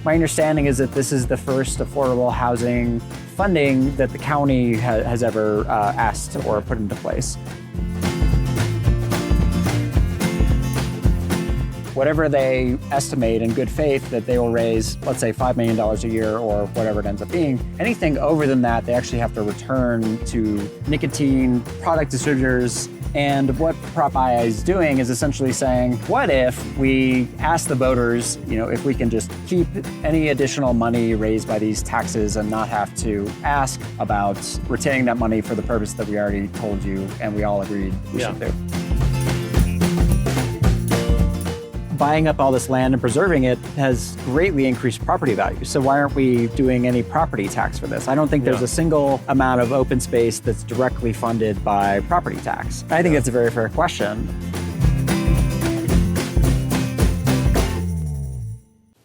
My understanding is that this is the first affordable housing funding that the county has ever asked or put into place. Whatever they estimate in good faith that they will raise, let's say $5 million a year or whatever it ends up being, anything over than that, they actually have to return to nicotine product distributors. And what Prop II is doing is essentially saying, what if we ask the voters, if we can just keep any additional money raised by these taxes and not have to ask about retaining that money for the purpose that we already told you and we all agreed we should do. Buying up all this land and preserving it has greatly increased property value. So why aren't we doing any property tax for this? I don't think there's a single amount of open space that's directly funded by property tax. I think that's a very fair question.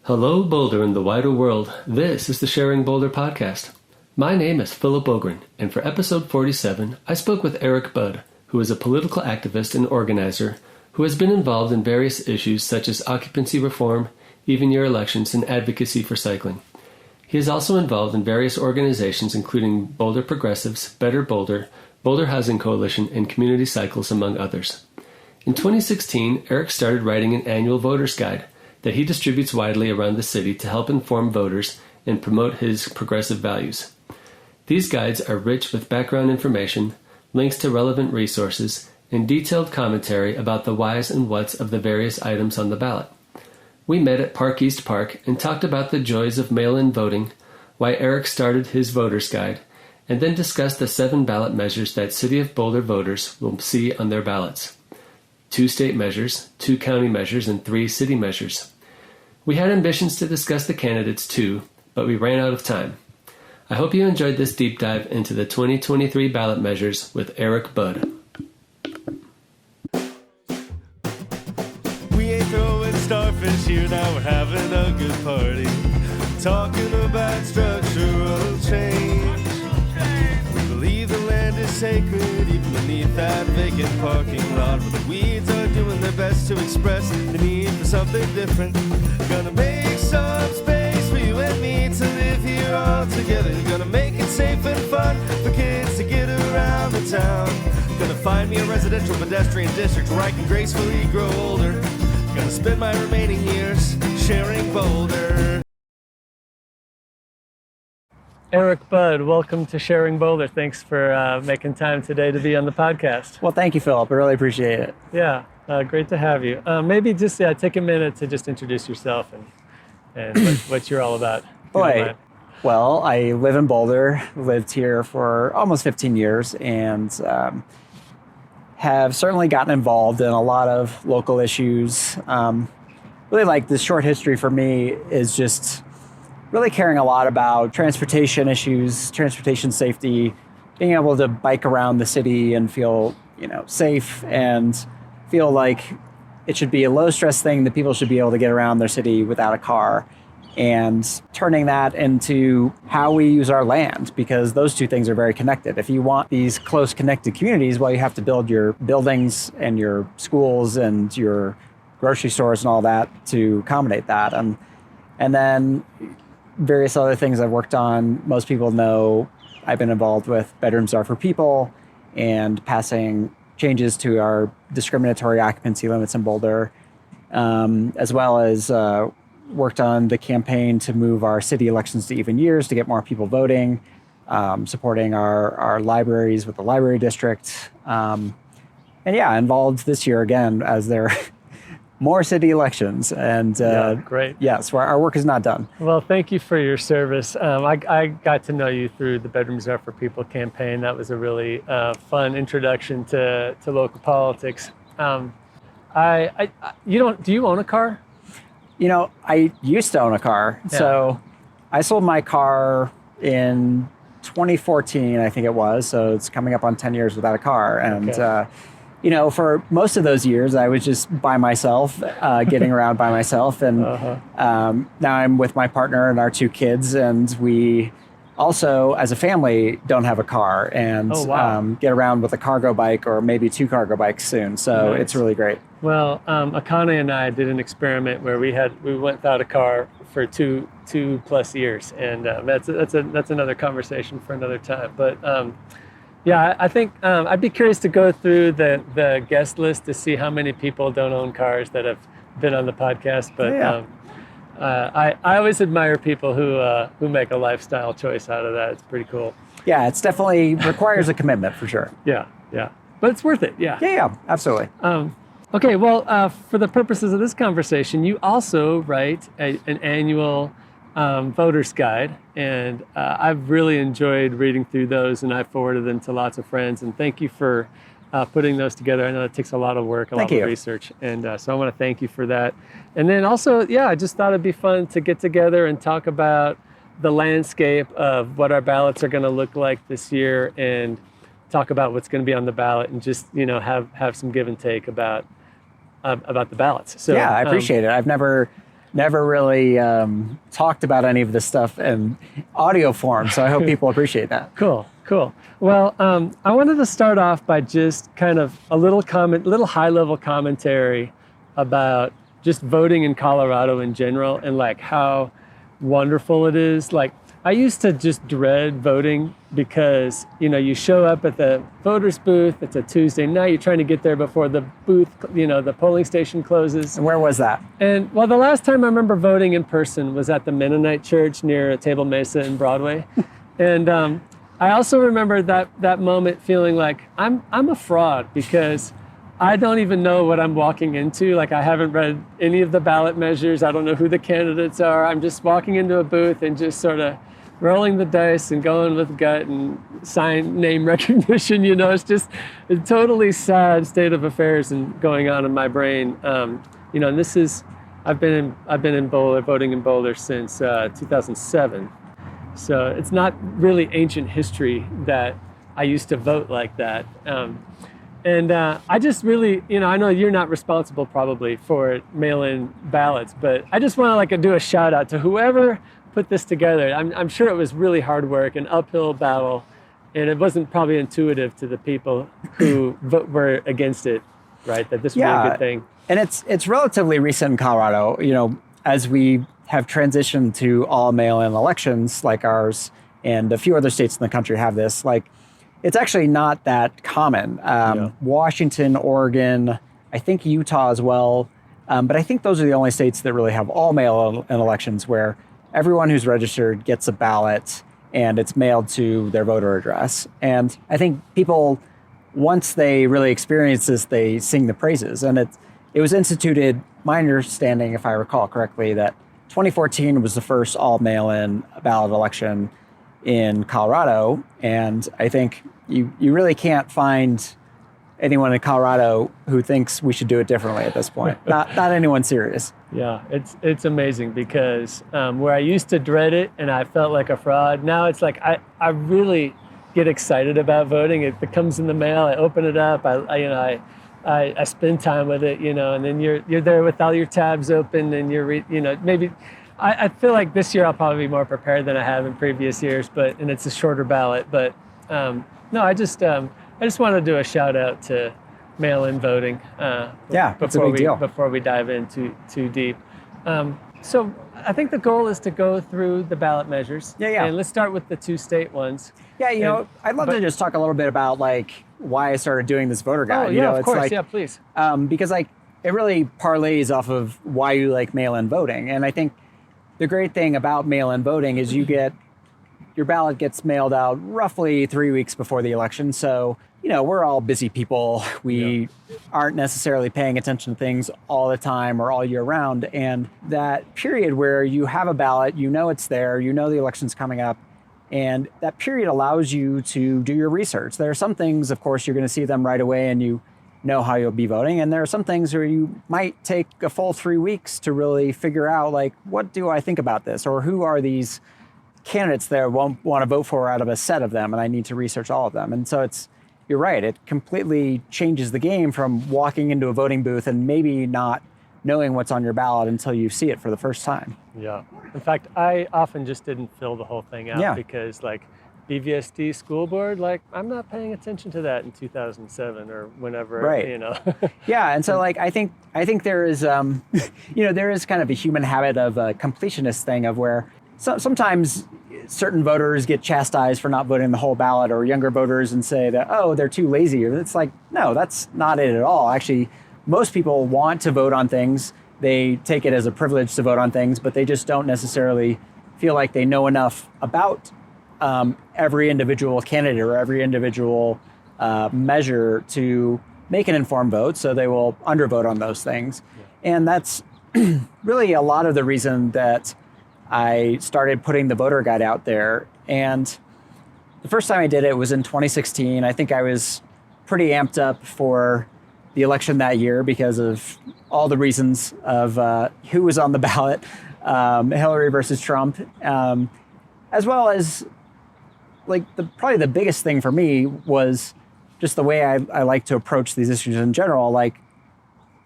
Hello, Boulder and the wider world. This is the Sharing Boulder podcast. My name is Philip Ogren, and for episode 47, I spoke with Eric Budd, who is a political activist and organizer who has been involved in various issues such as occupancy reform, even-year elections, and advocacy for cycling. He is also involved in various organizations including Boulder Progressives, Better Boulder, Boulder Housing Coalition, and Community Cycles, among others. In 2016, Eric started writing an annual voter's guide that he distributes widely around the city to help inform voters and promote his progressive values. These guides are rich with background information, links to relevant resources, and detailed commentary about the whys and whats of the various items on the ballot. We met at Park East Park and talked about the joys of mail-in voting, why Eric started his voter's guide, and then discussed the 7 ballot measures that City of Boulder voters will see on their ballots. 2 state measures, 2 county measures, and 3 city measures. We had ambitions to discuss the candidates too, but we ran out of time. I hope you enjoyed this deep dive into the 2023 ballot measures with Eric Budd. Starfish here, now we're having a good party, talking about structural change. We believe the land is sacred, even beneath that vacant parking lot, where the weeds are doing their best to express the need for something different. Gonna make some space for you and me to live here all together. Gonna make it safe and fun for kids to get around the town. Gonna find me a residential pedestrian district where I can gracefully grow older. Gonna spend my remaining years sharing Boulder. Eric Budd, welcome to Sharing Boulder. Thanks for making time today to be on the podcast. Well, thank you, Philip. I really appreciate it. Yeah, great to have you. Maybe just take a minute to just introduce yourself and what you're all about. Boy, well, I live in Boulder, lived here for almost 15 years, and have certainly gotten involved in a lot of local issues. Really, like, the short history for me is just really caring a lot about transportation issues, transportation safety, being able to bike around the city and feel, safe and feel like it should be a low stress thing that people should be able to get around their city without a car, and turning that into how we use our land, because those two things are very connected. If you want these close connected communities, well, you have to build your buildings and your schools and your grocery stores and all that to accommodate that. And then various other things I've worked on. Most people know I've been involved with Bedrooms Are for People and passing changes to our discriminatory occupancy limits in Boulder, as well as worked on the campaign to move our city elections to even years to get more people voting, supporting our libraries with the library district. Involved this year again as there are more city elections. And great. Yes, our work is not done. Well, thank you for your service. I got to know you through the Bedrooms Are for People campaign. That was a really fun introduction to local politics. Do you own a car? I used to own a car. Yeah. So I sold my car in 2014, I think it was. So it's coming up on 10 years without a car. And, for most of those years, I was just by myself, getting around by myself. And now I'm with my partner and our 2 kids. And we also, as a family, don't have a car and get around with a cargo bike or maybe 2 cargo bikes soon. So It's really great. Well, Akane and I did an experiment where we went without a car for two plus years, and that's another conversation for another time. But yeah, I think I'd be curious to go through the guest list to see how many people don't own cars that have been on the podcast. But I always admire people who make a lifestyle choice out of that. It's pretty cool. Yeah, it's definitely requires a commitment for sure. Yeah, but it's worth it. Yeah, absolutely. Okay, well, for the purposes of this conversation, you also write an annual voter's guide, and I've really enjoyed reading through those, and I forwarded them to lots of friends, and thank you for putting those together. I know it takes a lot of work, a lot of research, and so I want to thank you for that. And then also, I just thought it'd be fun to get together and talk about the landscape of what our ballots are going to look like this year, and talk about what's going to be on the ballot, and just have some give and take about the ballots. So yeah, I appreciate it. I've never really talked about any of this stuff in audio form, so I hope people appreciate that. Cool. Well, I wanted to start off by just kind of a little high-level commentary about just voting in Colorado in general, and like how wonderful it is. Like, I used to just dread voting because, you show up at the voter's booth, it's a Tuesday night, you're trying to get there before the booth, the polling station closes. And where was that? And well, the last time I remember voting in person was at the Mennonite church near Table Mesa and Broadway. And I also remember that moment feeling like I'm a fraud because I don't even know what I'm walking into. Like, I haven't read any of the ballot measures. I don't know who the candidates are. I'm just walking into a booth and just sort of rolling the dice and going with gut and sign name recognition. It's just a totally sad state of affairs and going on in my brain. And this is, I've been in Boulder, voting in Boulder since 2007. So it's not really ancient history that I used to vote like that. And I just really, I know you're not responsible probably for mail-in ballots, but I just want to do a shout out to whoever put this together. I'm sure it was really hard work, an uphill battle, and it wasn't probably intuitive to the people who were against it, right? That this would be a good thing. And it's relatively recent in Colorado, as we have transitioned to all mail-in elections like ours, and a few other states in the country have this. It's actually not that common. Washington, Oregon, I think Utah as well. But I think those are the only states that really have all mail-in elections where everyone who's registered gets a ballot and it's mailed to their voter address. And I think people, once they really experience this, they sing the praises. And it was instituted, my understanding, if I recall correctly, that 2014 was the first all mail-in ballot election in Colorado. And I think you really can't find anyone in Colorado who thinks we should do it differently at this point. Not anyone serious. Yeah, it's amazing because where I used to dread it and I felt like a fraud, now it's like I really get excited about voting. It comes in the mail, I open it up, I spend time with it, and then you're there with all your tabs open and maybe I feel like this year I'll probably be more prepared than I have in previous years, and it's a shorter ballot. But no, I just wanted to do a shout out to mail-in voting. That's a big deal. Before we dive in too deep. So I think the goal is to go through the ballot measures. Yeah. And let's start with the two state ones. Yeah, I'd love to just talk a little bit about why I started doing this voter guide. Oh, yeah, of course. Yeah, please. Because it really parlays off of why you like mail-in voting. And I think the great thing about mail-in voting is your ballot gets mailed out roughly 3 weeks before the election. So, we're all busy people. We aren't necessarily paying attention to things all the time or all year round. And that period where you have a ballot, it's there, the election's coming up, and that period allows you to do your research. There are some things, of course, you're going to see them right away and you know how you'll be voting. And there are some things where you might take a full 3 weeks to really figure out, what do I think about this? Or who are these candidates that I won't want to vote for out of a set of them? And I need to research all of them. And so you're right, it completely changes the game from walking into a voting booth and maybe not knowing what's on your ballot until you see it for the first time. Yeah. In fact, I often just didn't fill the whole thing out because BVSD school board, like I'm not paying attention to that in 2007 or whenever, Right. you know. Yeah, and so like I think there is there is kind of a human habit of a completionist thing of where sometimes certain voters get chastised for not voting the whole ballot, or younger voters and say that, oh, they're too lazy. It's like, no, that's not it at all. Actually, most people want to vote on things. They take it as a privilege to vote on things, but they just don't necessarily feel like they know enough about every individual candidate or every individual measure to make an informed vote, so they will undervote on those things. Yeah. And that's really a lot of the reason that I started putting the voter guide out there. And the first time I did it was in 2016. I think I was pretty amped up for the election that year because of all the reasons of who was on the ballot, Hillary versus Trump, as well as like probably the biggest thing for me was just the way I like to approach these issues in general. Like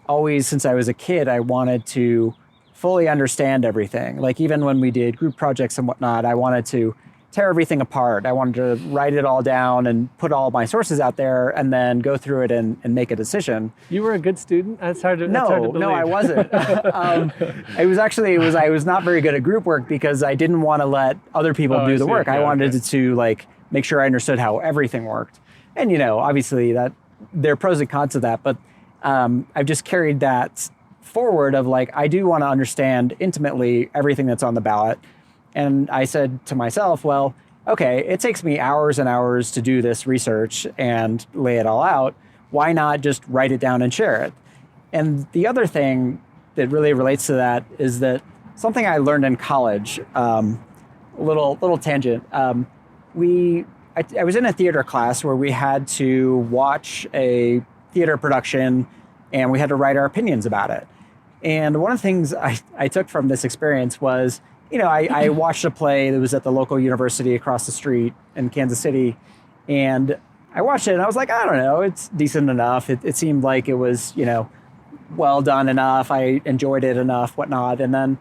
always since I was a kid, I wanted to fully understand everything. Like even when we did group projects and whatnot, I wanted to tear everything apart. I wanted to write it all down and put all my sources out there and then go through it and make a decision. You were a good student? That's hard to believe. No, I wasn't. I was not very good at group work because I didn't want to let other people do the work. I wanted to like make sure I understood how everything worked. And obviously that there are pros and cons to that, but I've just carried that forward of like, I do want to understand intimately everything that's on the ballot. And I said to myself, well, okay, it takes me hours and hours to do this research and lay it all out. Why not just write it down and share it? And the other thing that really relates to that is that something I learned in college, little tangent. I was in a theater class where we had to watch a theater production and we had to write our opinions about it. And one of the things I took from this experience was, I watched a play that was at the local university across the street in Kansas City, and I watched it and I was like, I don't know, it's decent enough. It seemed like it was, well done enough. I enjoyed it enough, whatnot. And then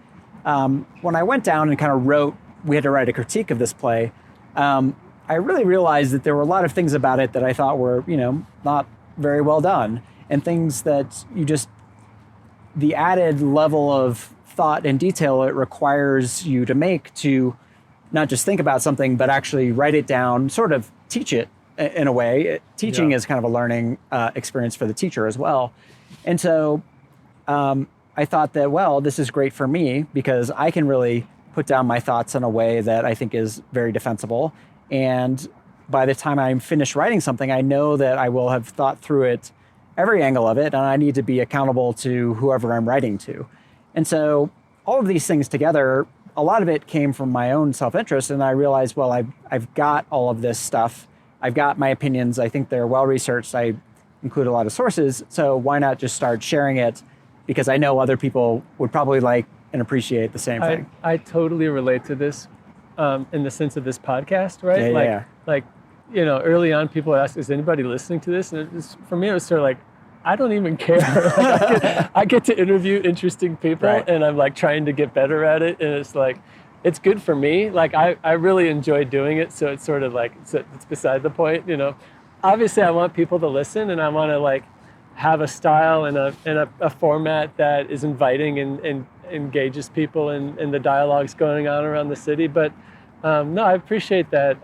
when I went down and kind of we had to write a critique of this play, I really realized that there were a lot of things about it that I thought were, not very well done, and things that the added level of thought and detail it requires you to make to not just think about something, but actually write it down, sort of teach it in a way. Teaching is kind of a learning experience for the teacher as well. And so I thought that, well, this is great for me because I can really put down my thoughts in a way that I think is very defensible. And by the time I'm finished writing something, I know that I will have thought through it, every angle of it, and I need to be accountable to whoever I'm writing to. And so all of these things together, a lot of it came from my own self-interest, and I realized, well, I've got all of this stuff. I've got my opinions. I think they're well-researched. I include a lot of sources, so why not just start sharing it? Because I know other people would probably like and appreciate the same thing. I totally relate to this in the sense of this podcast, right? Like, early on people would ask, is anybody listening to this? And for me, it was sort of like, I don't even care. I get to interview interesting people, right, and I'm like trying to get better at it. And it's like, it's good for me. Like I really enjoy doing it. So it's sort of like, it's beside the point, Obviously I want people to listen, and I want to like have a style and a format that is inviting and engages people in the dialogues going on around the city. But no, I appreciate that.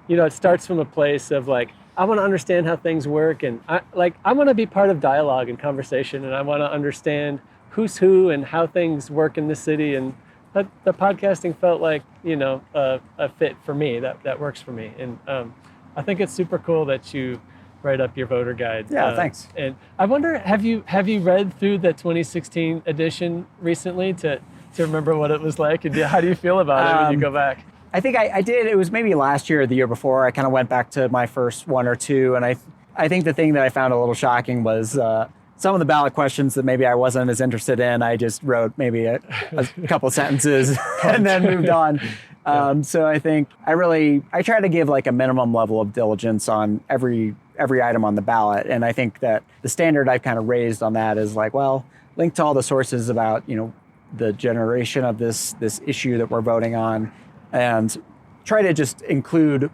It starts from a place of like, I want to understand how things work, and I want to be part of dialogue and conversation, and I want to understand who's who and how things work in the city. And the podcasting felt like a fit for me that works for me. And I think it's super cool that you write up your voter guide. Yeah, thanks. And I wonder, have you read through the 2016 edition recently to remember what it was like, and how do you feel about it when you go back? I think I did. It was maybe last year or the year before. I kind of went back to my first one or two. And I think the thing that I found a little shocking was some of the ballot questions that maybe I wasn't as interested in. I just wrote maybe a couple sentences and then moved on. So I think I try to give like a minimum level of diligence on every item on the ballot. And I think that the standard I've kind of raised on that is like, well, link to all the sources about, the generation of this issue that we're voting on, and try to just include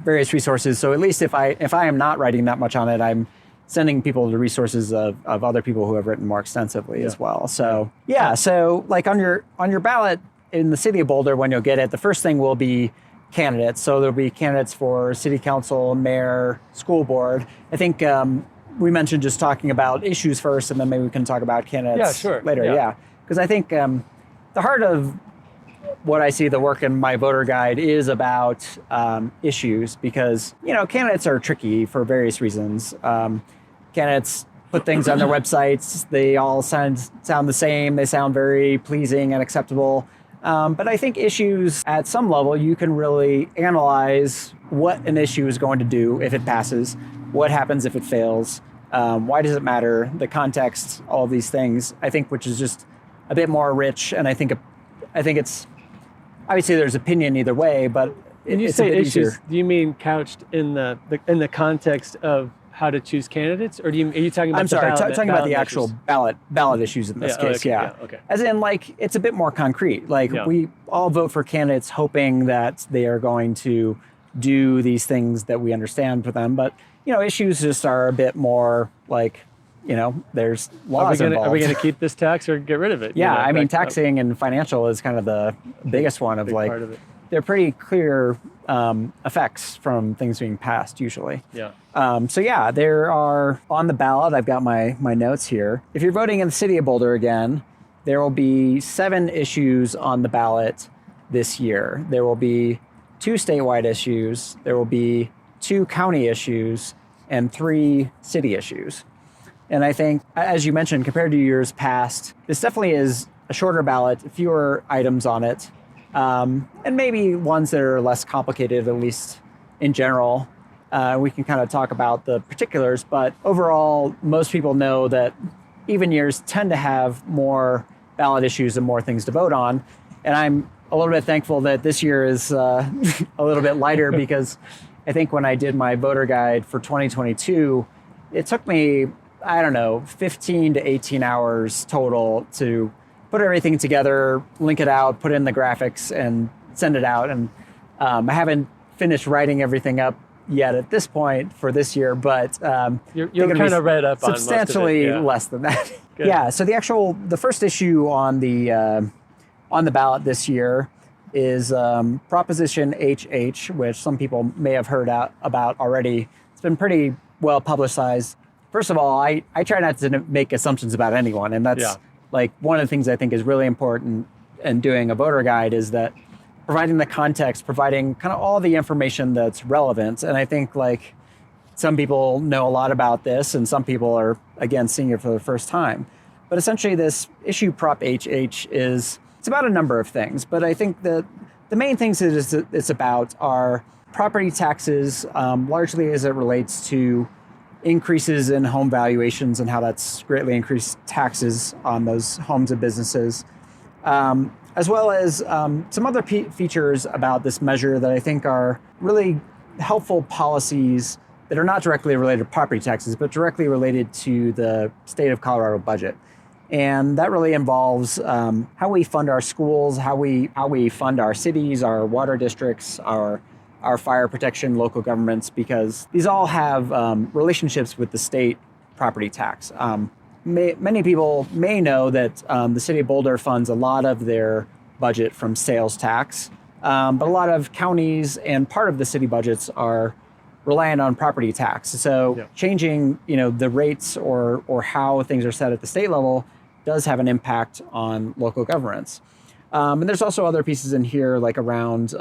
various resources. So at least if I am not writing that much on it, I'm sending people to resources of other people who have written more extensively as well. So so like on your ballot in the city of Boulder, when you'll get it, the first thing will be candidates. So there'll be candidates for city council, mayor, school board. I think we mentioned just talking about issues first, and then maybe we can talk about candidates later. Yeah, because I think the heart of what I see the work in my voter guide is about issues, because candidates are tricky for various reasons. Candidates put things on their websites. They all sound the same. They sound very pleasing and acceptable. But I think issues at some level, you can really analyze what an issue is going to do if it passes, what happens if it fails, why does it matter, the context, all of these things, I think, which is just a bit more rich. And I think it's, obviously there's opinion either way, but when you say issues, do you mean couched in the context of how to choose candidates, or are you talking about? I'm sorry, talking about the actual ballot issues in this case. Okay. As in, like, it's a bit more concrete. Like, we all vote for candidates hoping that they are going to do these things that we understand for them. But issues just are a bit more like, there's laws involved. Are we going to keep this tax or get rid of it? Yeah, I mean, taxing and financial is kind of the biggest one of like. Part of it. They're pretty clear effects from things being passed usually. Yeah. There are on the ballot. I've got my notes here. If you're voting in the city of Boulder again, there will be 7 issues on the ballot this year. There will be 2 statewide issues. There will be 2 county issues and 3 city issues. And I think, as you mentioned, compared to years past, this definitely is a shorter ballot, fewer items on it. And maybe ones that are less complicated, at least in general. We can kind of talk about the particulars, but overall, most people know that even years tend to have more ballot issues and more things to vote on. And I'm a little bit thankful that this year is a little bit lighter, because I think when I did my voter guide for 2022, it took me, 15 to 18 hours total to put everything together, link it out, put in the graphics, and send it out. And I haven't finished writing everything up yet at this point for this year, but you're kind of read up on substantially less than that. Yeah. So the first issue on the ballot this year is Proposition HH, which some people may have heard about already. It's been pretty well publicized. First of all, I try not to make assumptions about anyone, and that's like one of the things I think is really important in doing a voter guide, is that providing the context, providing kind of all the information that's relevant. And I think like some people know a lot about this, and some people are, again, seeing it for the first time. But essentially this issue Prop HH it's about a number of things. But I think that the main things it's about are property taxes, largely as it relates to increases in home valuations and how that's greatly increased taxes on those homes and businesses, as well as some other features about this measure that I think are really helpful policies that are not directly related to property taxes, but directly related to the state of Colorado budget. And that really involves how we fund our schools, how we fund our cities, our water districts, our fire protection, local governments, because these all have relationships with the state property tax. Many people may know that the city of Boulder funds a lot of their budget from sales tax, but a lot of counties and part of the city budgets are reliant on property tax. So changing, the rates or how things are set at the state level does have an impact on local governments. And there's also other pieces in here, like around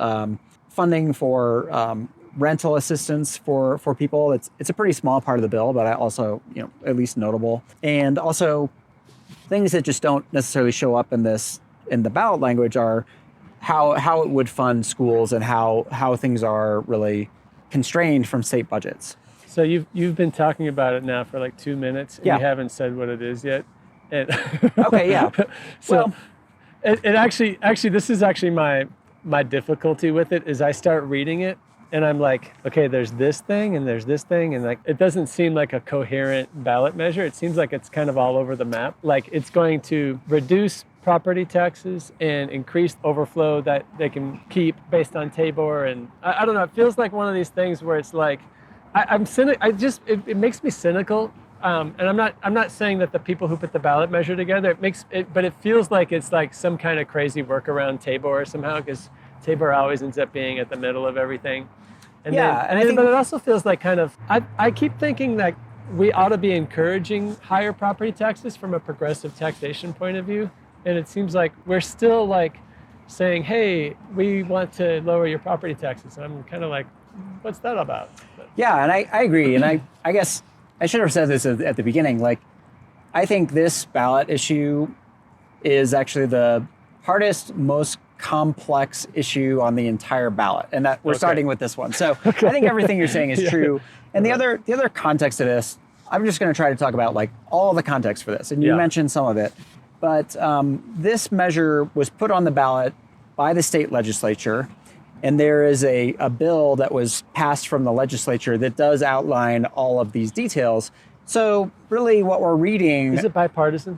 funding for rental assistance for people. It's a pretty small part of the bill, but also, at least notable. And also things that just don't necessarily show up in the ballot language are how it would fund schools and how things are really constrained from state budgets. So you've been talking about it now for like 2 minutes, and you haven't said what it is yet. And okay, yeah. So it actually this is actually my difficulty with it, is I start reading it and I'm like, okay, there's this thing and there's this thing, and like it doesn't seem like a coherent ballot measure. It seems like it's kind of all over the map. Like it's going to reduce property taxes and increase overflow that they can keep based on Tabor, and I don't know. It feels like one of these things where it's like I'm cynical. It makes me cynical. And I'm not saying that the people who put the ballot measure together, but it feels like it's like some kind of crazy workaround Tabor somehow, because Tabor always ends up being at the middle of everything. But it also feels like kind of, I keep thinking that we ought to be encouraging higher property taxes from a progressive taxation point of view. And it seems like we're still like saying, hey, we want to lower your property taxes. And I'm kind of like, what's that about? Yeah, and I agree. And I guess I should have said this at the beginning. Like, I think this ballot issue is actually the hardest, most complex issue on the entire ballot. And that we're starting with this one. So I think everything you're saying is true. And the other context of this, I'm just going to try to talk about like all the context for this. And you mentioned some of it. But this measure was put on the ballot by the state legislature. And there is a bill that was passed from the legislature that does outline all of these details. So really what we're reading... Is it bipartisan?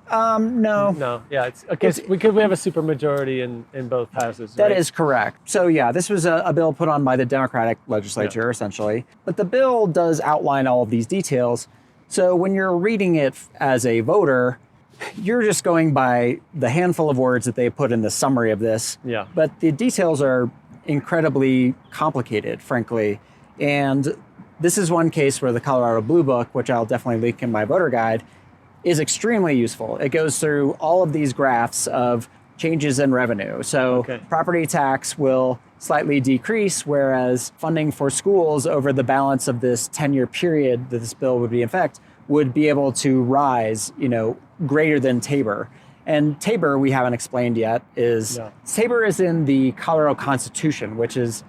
No. No, yeah. It's okay. We have a supermajority in both houses. That is correct. So yeah, this was a bill put on by the Democratic legislature, essentially. But the bill does outline all of these details. So when you're reading it as a voter, you're just going by the handful of words that they put in the summary of this. Yeah. But the details are incredibly complicated, frankly. And this is one case where the Colorado Blue Book, which I'll definitely link in my voter guide, is extremely useful. It goes through all of these graphs of changes in revenue. So property tax will slightly decrease, whereas funding for schools over the balance of this 10-year period that this bill would be in effect would be able to rise, greater than Tabor. And Tabor, we haven't explained yet, Tabor is in the Colorado Constitution, which is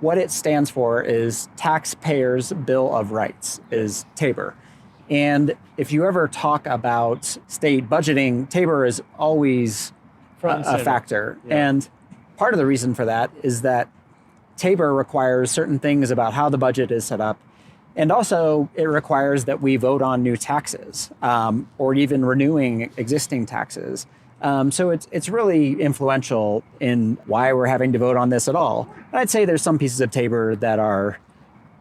what it stands for is Taxpayers' Bill of Rights, is Tabor. And if you ever talk about state budgeting, Tabor is always a factor. Yeah. And part of the reason for that is that Tabor requires certain things about how the budget is set up. And also, it requires that we vote on new taxes or even renewing existing taxes. So it's really influential in why we're having to vote on this at all. And I'd say there's some pieces of Tabor that are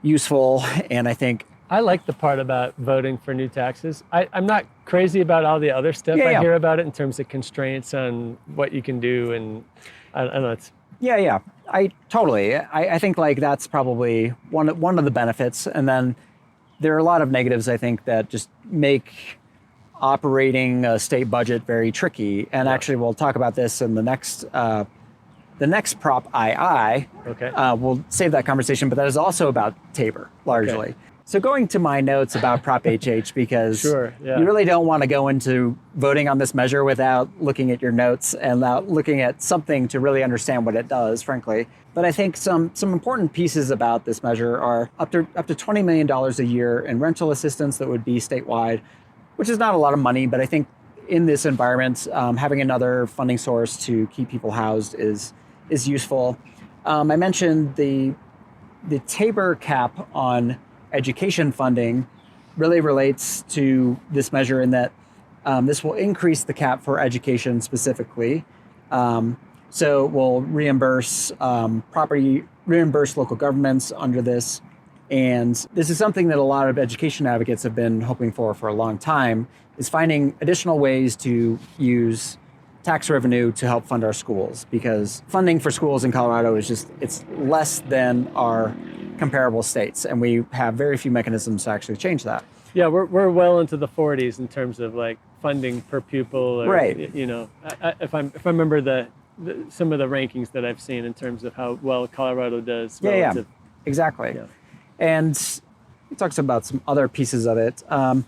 useful, and I think... I like the part about voting for new taxes. I'm not crazy about all the other stuff I hear about it in terms of constraints on what you can do, and I don't know, it's... Yeah. I think like that's probably one of the benefits. And then there are a lot of negatives, I think, that just make operating a state budget very tricky. And actually, we'll talk about this in the next Prop II. Okay. We'll save that conversation, but that is also about Tabor, largely. Okay. So going to my notes about Prop HH, because you really don't want to go into voting on this measure without looking at your notes and without looking at something to really understand what it does, frankly. But I think some important pieces about this measure are up to $20 million a year in rental assistance that would be statewide, which is not a lot of money, but I think in this environment, having another funding source to keep people housed is useful. I mentioned the Tabor cap on education funding really relates to this measure in that this will increase the cap for education specifically. So it will reimburse local governments under this. And this is something that a lot of education advocates have been hoping for a long time, is finding additional ways to use tax revenue to help fund our schools, because funding for schools in Colorado it's less than our comparable states, and we have very few mechanisms to actually change that. Yeah, we're well into the 40s in terms of like funding per pupil. Right. If I remember some of the rankings that I've seen in terms of how well Colorado does. Yeah, exactly. Yeah. And he talks about some other pieces of it. I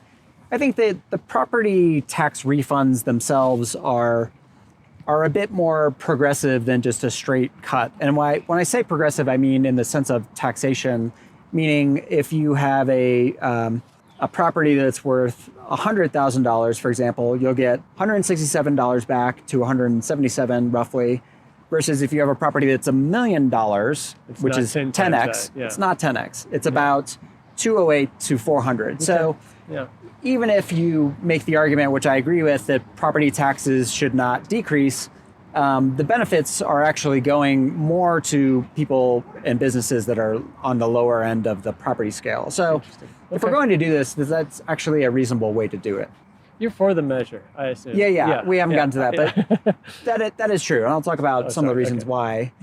think that the property tax refunds themselves are a bit more progressive than just a straight cut. And when I say progressive, I mean in the sense of taxation, meaning if you have a property that's worth $100,000, for example, you'll get $167 back to $177 roughly, Versus if you have a property that's $1 million, which not is 10 times 10x, that, yeah. it's not 10x. It's about 208 to 400. Okay. So Yeah. even if you make the argument, which I agree with, that property taxes should not decrease, the benefits are actually going more to people and businesses that are on the lower end of the property scale. So if we're going to do this, that's actually a reasonable way to do it. You're for the measure, I assume. Yeah. We haven't gotten to that, but that is true. And I'll talk about some of the reasons why.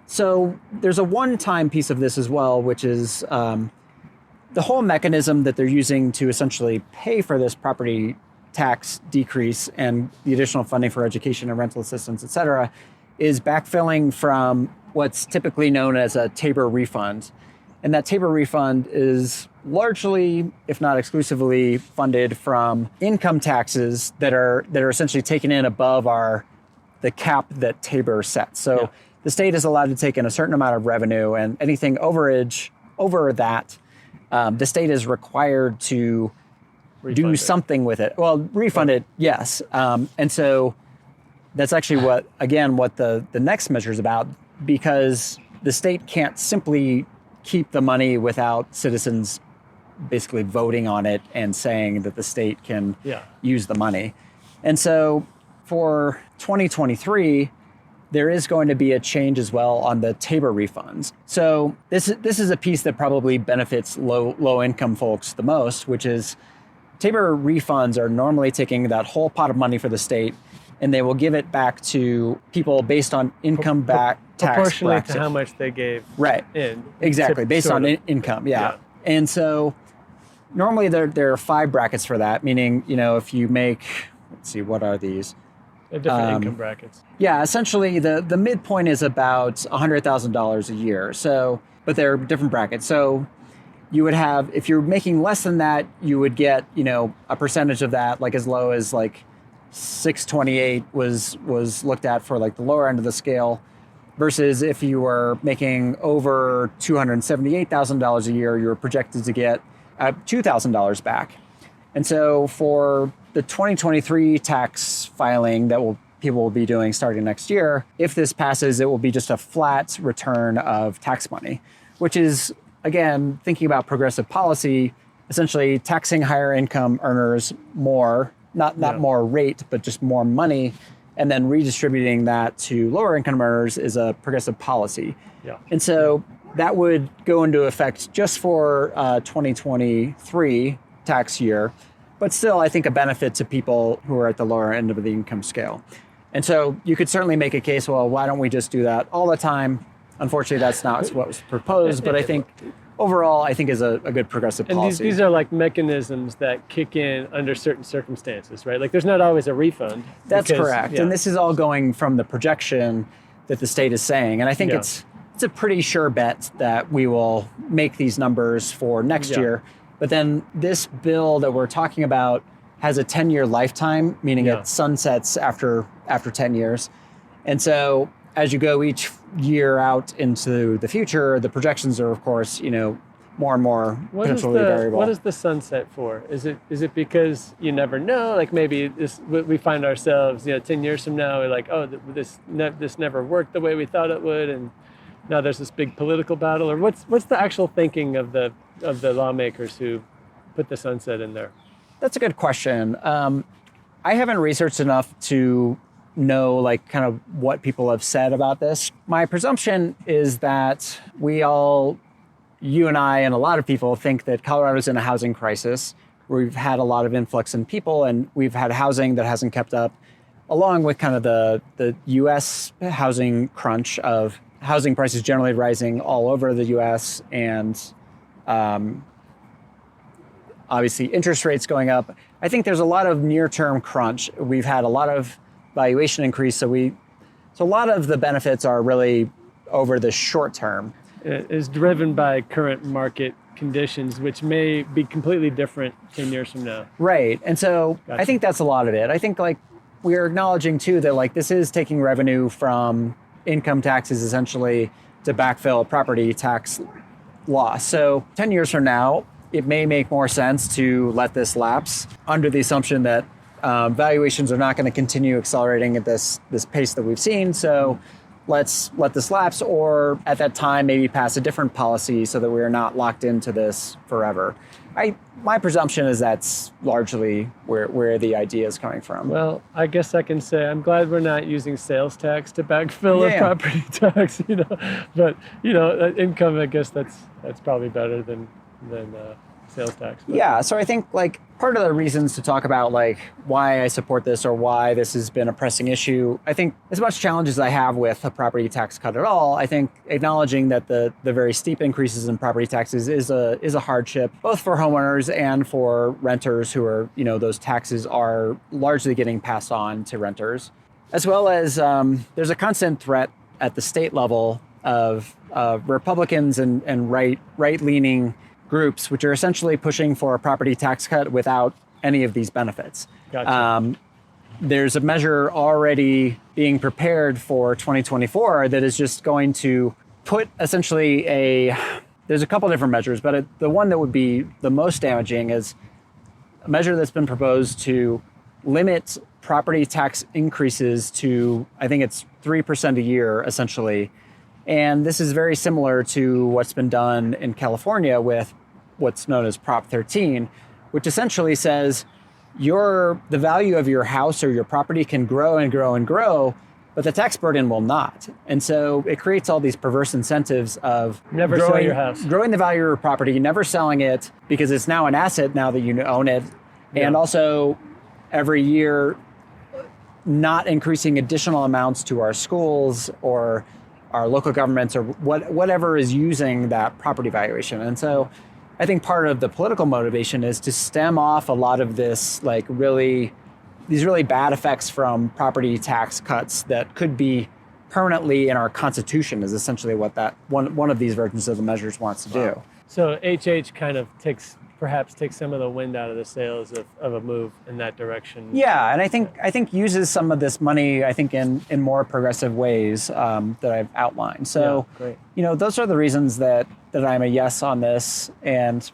So there's a one-time piece of this as well, which is the whole mechanism that they're using to essentially pay for this property tax decrease and the additional funding for education and rental assistance, et cetera, is backfilling from what's typically known as a Tabor refund. And that Tabor refund is largely, if not exclusively, funded from income taxes that are essentially taken in above the cap that Tabor sets. So the state is allowed to take in a certain amount of revenue, and anything over that, the state is required to do something with it. Well, refund it, yes. And so that's actually what the next measure is about, because the state can't simply keep the money without citizens basically voting on it and saying that the state can use the money. And so for 2023, there is going to be a change as well on the Tabor refunds. So this is a piece that probably benefits low income folks the most, which is Tabor refunds are normally taking that whole pot of money for the state, and they will give it back to people based on income back tax proportionally bracket. to how much they gave in. Exactly, based on income, yeah. And so normally there are 5 brackets for that, meaning, if you make, let's see, what are these? Different income brackets. Yeah, essentially the midpoint is about $100,000 a year. So, but there are different brackets. So you would have, if you're making less than that, you would get, a percentage of that, like as low as like 628 was looked at for like the lower end of the scale, versus if you were making over $278,000 a year, you were projected to get $2,000 back. And so for the 2023 tax filing that people will be doing starting next year, if this passes, it will be just a flat return of tax money, which is, again, thinking about progressive policy, essentially taxing higher income earners more, not more rate, but just more money, and then redistributing that to lower income earners is a progressive policy. Yeah. And so that would go into effect just for 2023 tax year, but still, I think, a benefit to people who are at the lower end of the income scale. And so you could certainly make a case, well, why don't we just do that all the time? Unfortunately, that's not what was proposed, but I think overall, I think is a good progressive policy. And these are like mechanisms that kick in under certain circumstances, right? Like there's not always a refund. That's correct. Yeah. And this is all going from the projection that the state is saying. And I think it's a pretty sure bet that we will make these numbers for next year. But then this bill that we're talking about has a 10-year lifetime, meaning it sunsets after 10 years. And so as you go each year out into the future, the projections are, of course, more and more potentially variable. What is the sunset for? Is it because you never know? Like maybe we find ourselves, 10 years from now, we're like, oh, this never worked the way we thought it would, and now there's this big political battle. Or what's the actual thinking of the lawmakers who put the sunset in there? That's a good question. I haven't researched enough to know kind of what people have said about this. My presumption is that you and I and a lot of people think that Colorado's in a housing crisis. We've had a lot of influx in people, and we've had housing that hasn't kept up, along with kind of the U.S. housing crunch of housing prices generally rising all over the U.S. and obviously interest rates going up. I think there's a lot of near-term crunch. We've had a lot of valuation increase, so a lot of the benefits are really over the short term. It is driven by current market conditions, which may be completely different 10 years from now. Right, and so I think that's a lot of it. I think we are acknowledging too that this is taking revenue from income taxes essentially to backfill property tax loss. So 10 years from now, it may make more sense to let this lapse under the assumption that valuations are not going to continue accelerating at this pace that we've seen. So let's let this lapse, or at that time maybe pass a different policy so that we're not locked into this forever. My presumption is that's largely where the idea is coming from. Well, I guess I can say I'm glad we're not using sales tax to backfill a property tax, But income, I guess that's probably better than sales tax. But. Yeah, so I think like part of the reasons to talk about like why I support this or why this has been a pressing issue, I think as much challenges as I have with a property tax cut at all, I think acknowledging that the very steep increases in property taxes is a hardship, both for homeowners and for renters who are, those taxes are largely getting passed on to renters, as well as there's a constant threat at the state level of Republicans and right-leaning groups, which are essentially pushing for a property tax cut without any of these benefits. Gotcha. There's a measure already being prepared for 2024 that is just going to put essentially there's a couple different measures, but the one that would be the most damaging is a measure that's been proposed to limit property tax increases to, I think it's 3% a year, essentially. And this is very similar to what's been done in California with what's known as Prop 13, which essentially says the value of your house or your property can grow and grow and grow, but the tax burden will not. And so it creates all these perverse incentives of never sell your house, growing the value of your property, never selling it because it's now an asset now that you own it, and also every year not increasing additional amounts to our schools or our local governments or whatever is using that property valuation. And so I think part of the political motivation is to stem off a lot of this, like these really bad effects from property tax cuts that could be permanently in our Constitution is essentially what that one of these versions of the measures wants to do. So HH kind of takes some of the wind out of the sails of a move in that direction. Yeah, and I think uses some of this money, I think, in more progressive ways that I've outlined. So, great. Those are the reasons that I'm a yes on this. And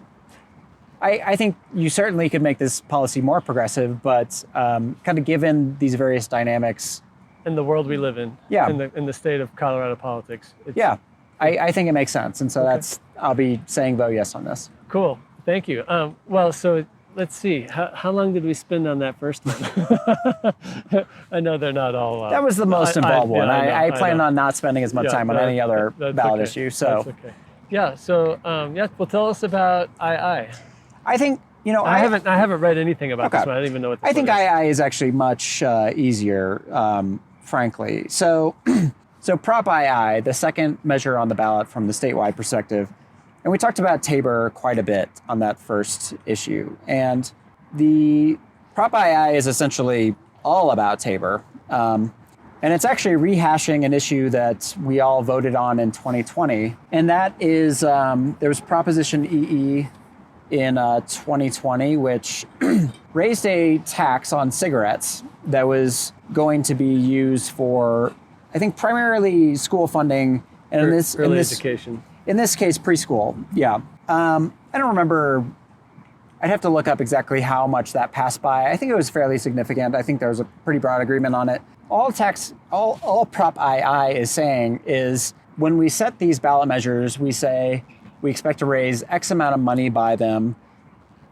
I think you certainly could make this policy more progressive, but kind of given these various dynamics. In the world we live in. Yeah. In the state of Colorado politics. I think it makes sense. And so I'll be saying vote yes on this. Cool. Thank you. Well, so let's see. How long did we spend on that first one? I know they're not all... that was the most involved one. I plan on not spending as much time on any other ballot issue. So. That's okay. Yeah, so, well, tell us about II. I think, I haven't read anything about this one. I don't even know what this I think II is actually much easier, frankly. So Prop II, the second measure on the ballot from the statewide perspective, and we talked about Tabor quite a bit on that first issue. And the Prop II is essentially all about Tabor. And it's actually rehashing an issue that we all voted on in 2020. And that is, there was Proposition EE in 2020, which raised a tax on cigarettes that was going to be used for, I think, primarily school funding. And early education. In this case, preschool, yeah. I don't remember, I'd have to look up exactly how much that passed by. I think it was fairly significant. I think there was a pretty broad agreement on it. All Prop II is saying is when we set these ballot measures, we say we expect to raise X amount of money by them.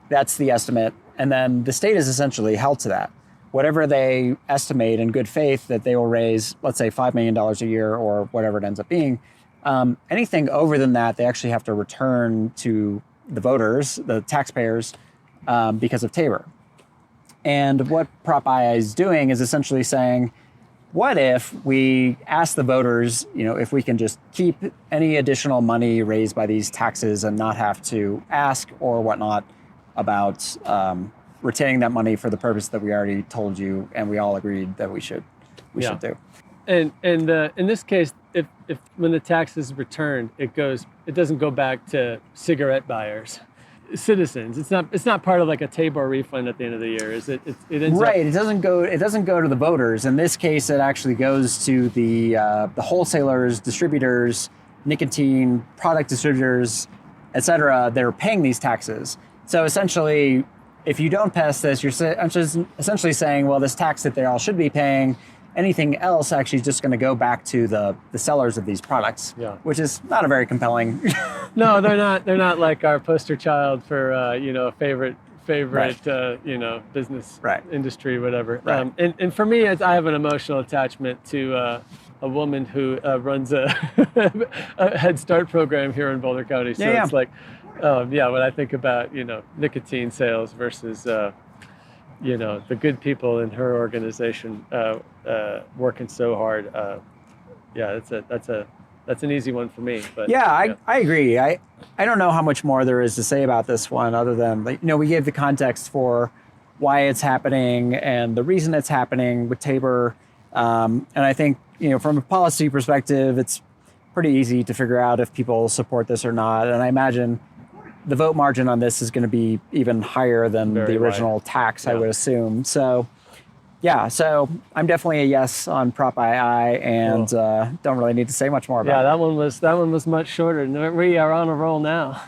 That's the estimate. And then the state is essentially held to that. Whatever they estimate in good faith that they will raise, let's say $5 million a year or whatever it ends up being, anything over than that, they actually have to return to the voters, the taxpayers, because of Tabor. And what Prop II is doing is essentially saying, what if we ask the voters, if we can just keep any additional money raised by these taxes and not have to ask or whatnot about retaining that money for the purpose that we already told you and we all agreed that we should do. And in this case, if when the tax is returned, it doesn't go back to cigarette buyers, citizens. It's not part of like a Tabor refund at the end of the year, is it? It ends right. It doesn't go to the voters. In this case, it actually goes to the wholesalers, distributors, nicotine product distributors, et cetera. They're paying these taxes. So essentially, if you don't pass this, you're essentially saying, well, this tax that they all should be paying anything else actually is just going to go back to the sellers of these products, which is not a very compelling. No, they're not. They're not like our poster child for favorite Right. business Right. industry, whatever. Right. And for me, I have an emotional attachment to a woman who runs a Head Start program here in Boulder County. So it's like, when I think about nicotine sales versus the good people in her organization working so hard. That's an easy one for me. But I agree. I don't know how much more there is to say about this one other than we gave the context for why it's happening and the reason it's happening with Tabor. And I think from a policy perspective, it's pretty easy to figure out if people support this or not. And I imagine the vote margin on this is going to be even higher than the original tax, I would assume. So, so I'm definitely a yes on Prop II, and don't really need to say much more about it. Yeah, that one was much shorter. We are on a roll now.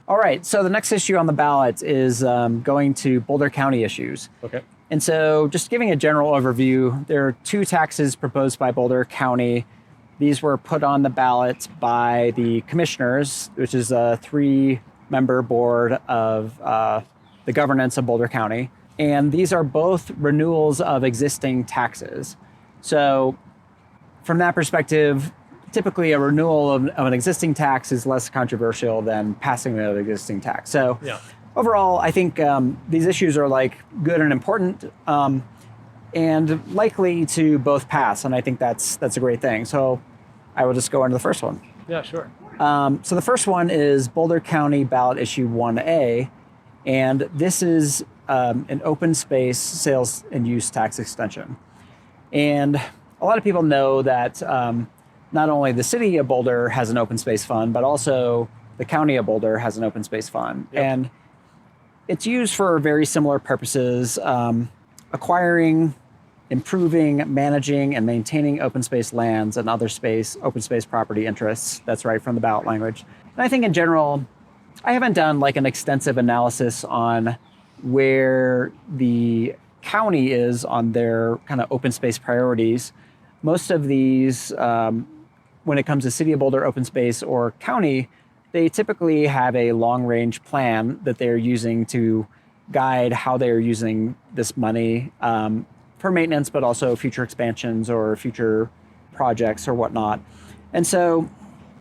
All right, so the next issue on the ballot is going to Boulder County issues. Okay. And so just giving a general overview, there are 2 taxes proposed by Boulder County. These were put on the ballot by the commissioners, which is a 3-member board of the governance of Boulder County. And these are both renewals of existing taxes. So from that perspective, typically a renewal of an existing tax is less controversial than passing an existing tax. So overall, I think these issues are good and important and likely to both pass. And I think that's a great thing. So I will just go into the first one. Yeah, sure. So the first one is Boulder County ballot issue 1A. And this is an open space sales and use tax extension. And a lot of people know that not only the city of Boulder has an open space fund, but also the county of Boulder has an open space fund. And it's used for very similar purposes, acquiring, improving, managing, and maintaining open space lands and other open space property interests. That's right from the ballot language. And I think in general, I haven't done an extensive analysis on where the county is on their kind of open space priorities. Most of these, when it comes to City of Boulder open space or county, they typically have a long-range plan that they're using to guide how they're using this money for maintenance, but also future expansions or future projects or whatnot. And so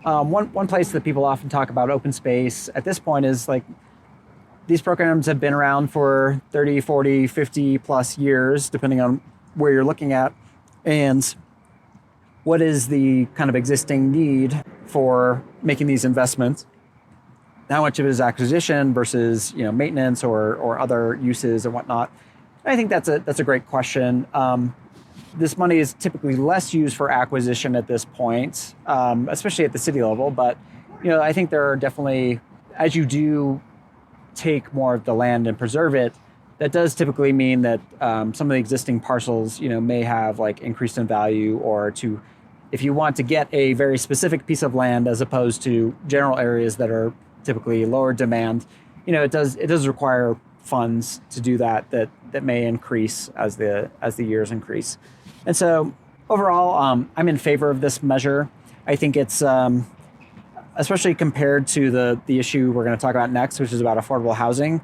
one place that people often talk about open space at this point is these programs have been around for 30, 40, 50 plus years, depending on where you're looking at. And what is the kind of existing need for making these investments? How much of it is acquisition versus maintenance or other uses and whatnot? I think that's a great question. This money is typically less used for acquisition at this point, especially at the city level. But I think there are definitely, as you do take more of the land and preserve it, that does typically mean that some of the existing parcels, may have increased in value, or if you want to get a very specific piece of land as opposed to general areas that are typically lower demand, it does require funds to do that may increase as the years increase. And so overall, I'm in favor of this measure. I think it's especially compared to the issue we're going to talk about next, which is about affordable housing.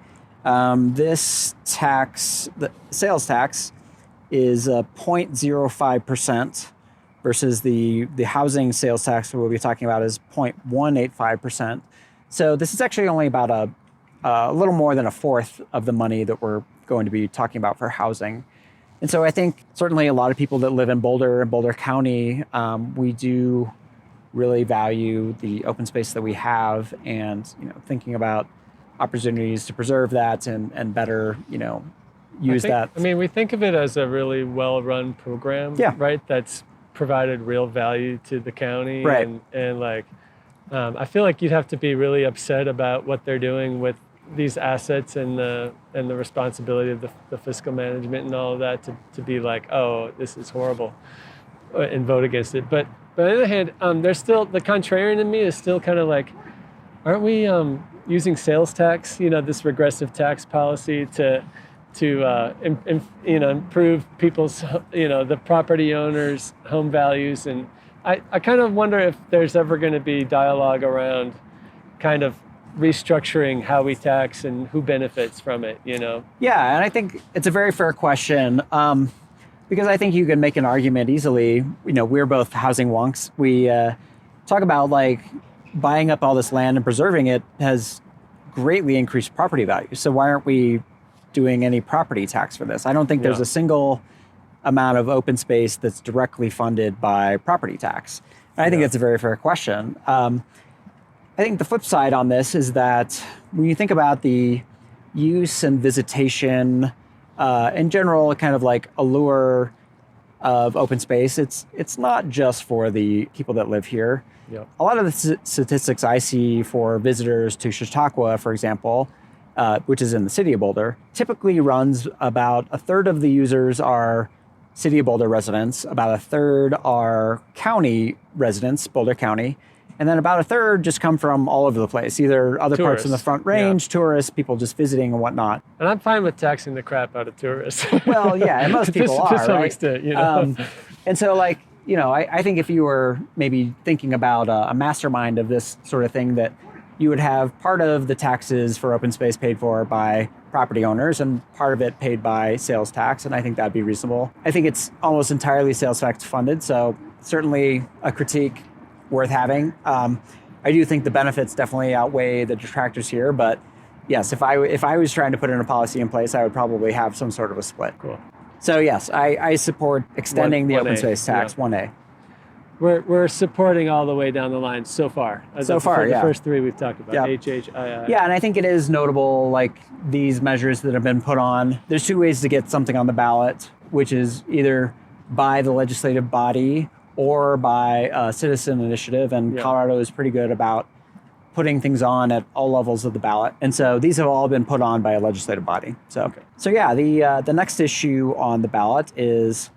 This tax, the sales tax, is 0.05% versus the housing sales tax we'll be talking about is 0.185%. So this is actually only about a little more than a fourth of the money that we're going to be talking about for housing. And so I think certainly a lot of people that live in Boulder and Boulder County, we do really value the open space that we have, and thinking about opportunities to preserve that and better use that. I mean, we think of it as a really well-run program, right? That's provided real value to the county, right? And I feel like you'd have to be really upset about what they're doing with these assets and the responsibility of the fiscal management and all of that to be like, oh, this is horrible, and vote against it. But on the other hand, there's still, the contrarian in me is still kind of like, aren't we using sales tax, this regressive tax policy to improve people's, the property owners' home values. And I kind of wonder if there's ever going to be dialogue around kind of restructuring how we tax and who benefits from it, Yeah, and I think it's a very fair question, because I think you can make an argument easily. We're both housing wonks. We talk about like buying up all this land and preserving it has greatly increased property value. So why aren't we doing any property tax for this? I don't think there's a single amount of open space that's directly funded by property tax. And I think that's a very fair question. I think the flip side on this is that when you think about the use and visitation, in general, kind of like allure of open space, it's not just for the people that live here. Yep. A lot of the statistics I see for visitors to Chautauqua, for example, which is in the city of Boulder, typically runs about a third of the users are city of Boulder residents, about a third are county residents, Boulder County, and then about a third just come from all over the place, either other parts in the Front Range, tourists, people just visiting and whatnot. And I'm fine with taxing the crap out of tourists. Well, yeah, and most people are, to some right? extent, And so, like, I think if you were maybe thinking about a mastermind of this sort of thing, that you would have part of the taxes for open space paid for by property owners and part of it paid by sales tax, and I think that'd be reasonable. I think it's almost entirely sales tax funded, so certainly a critique worth having. I do think the benefits definitely outweigh the detractors here, but yes, if I was trying to put in a policy in place, I would probably have some sort of a split. Cool. So yes, I support extending the open space tax, 1A. We're supporting all the way down the line so far. So far, the first three we've talked about, HHII. Yeah, and I think it is notable, like these measures that have been put on. There's two ways to get something on the ballot, which is either by the legislative body or by a citizen initiative, and Colorado is pretty good about putting things on at all levels of the ballot. And so these have all been put on by a legislative body. So the next issue on the ballot is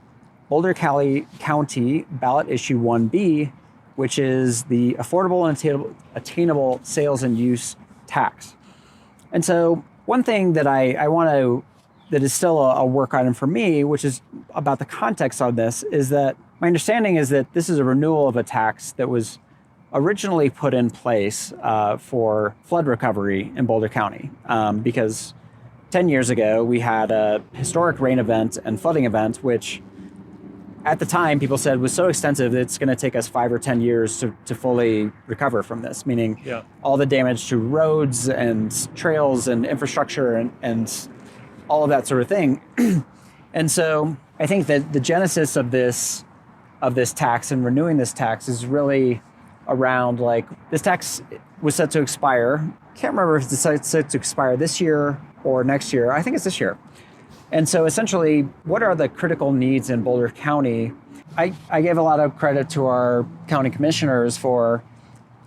Boulder County ballot issue 1B, which is the affordable and attainable sales and use tax. And so one thing that I want to, that is still a work item for me, which is about the context of this, is that my understanding is that this is a renewal of a tax that was originally put in place for flood recovery in Boulder County, because 10 years ago we had a historic rain event and flooding event, which at the time people said was so extensive that it's going to take us 5 or 10 years to fully recover from this, meaning all the damage to roads and trails and infrastructure and all of that sort of thing. And so I think that the genesis of this tax and renewing this tax is really around, like, this tax was set to expire. Can't remember if it's set to expire this year or next year. I think it's this year. And so essentially, what are the critical needs in Boulder County? I gave a lot of credit to our county commissioners for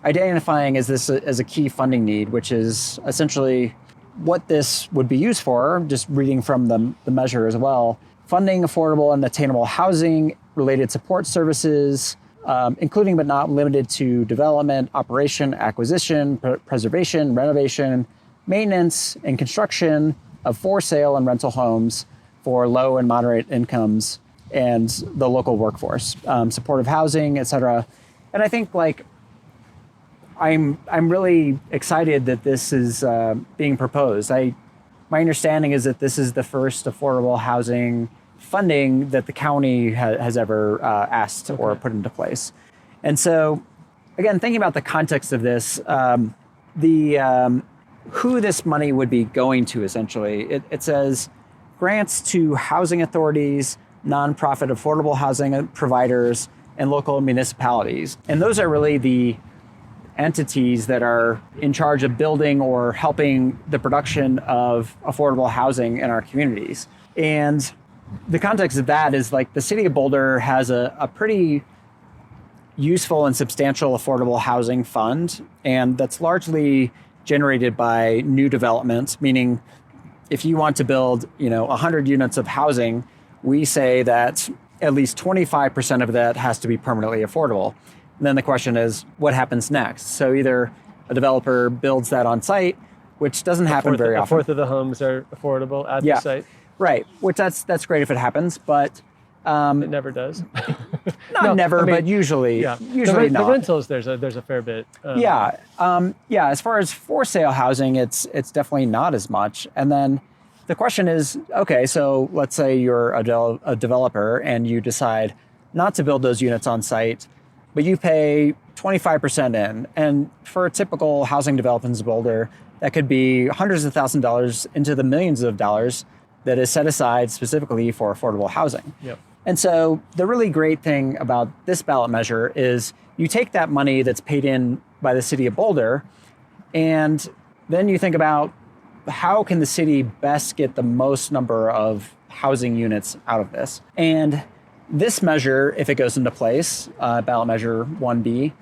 identifying as a key funding need, which is essentially what this would be used for, just reading from the measure as well. Funding affordable and attainable housing, related support services, including but not limited to development, operation, acquisition, preservation, renovation, maintenance, and construction of for sale and rental homes for low and moderate incomes and the local workforce, supportive housing, et cetera. And I think, like, I'm really excited that this is being proposed. My understanding is that this is the first affordable housing funding that the county has ever asked or put into place. And so, again, thinking about the context of this, who this money would be going to, essentially, it says grants to housing authorities, nonprofit affordable housing providers, and local municipalities. And those are really the entities that are in charge of building or helping the production of affordable housing in our communities. And the context of that is, like, the city of Boulder has a pretty useful and substantial affordable housing fund, and that's largely generated by new developments, meaning if you want to build 100 units of housing, we say that at least 25% of that has to be permanently affordable. And then the question is, what happens next? So either a developer builds that on site, which doesn't happen very often. A fourth of the homes are affordable at the site. Right, which that's great if it happens, but It never does. not never, but usually Yeah. usually The not. rentals, there's a fair bit. Yeah. As far as for sale housing, it's definitely not as much. And then the question is, okay, so let's say you're a developer and you decide not to build those units on site, but you pay 25% in. And for a typical housing development in Boulder, that could be hundreds of thousands of dollars into the millions of dollars that is set aside specifically for affordable housing. Yep. And so the really great thing about this ballot measure is you take that money that's paid in by the city of Boulder, and then you think about how can the city best get the most number of housing units out of this. And this measure, if it goes into place, ballot measure 1B,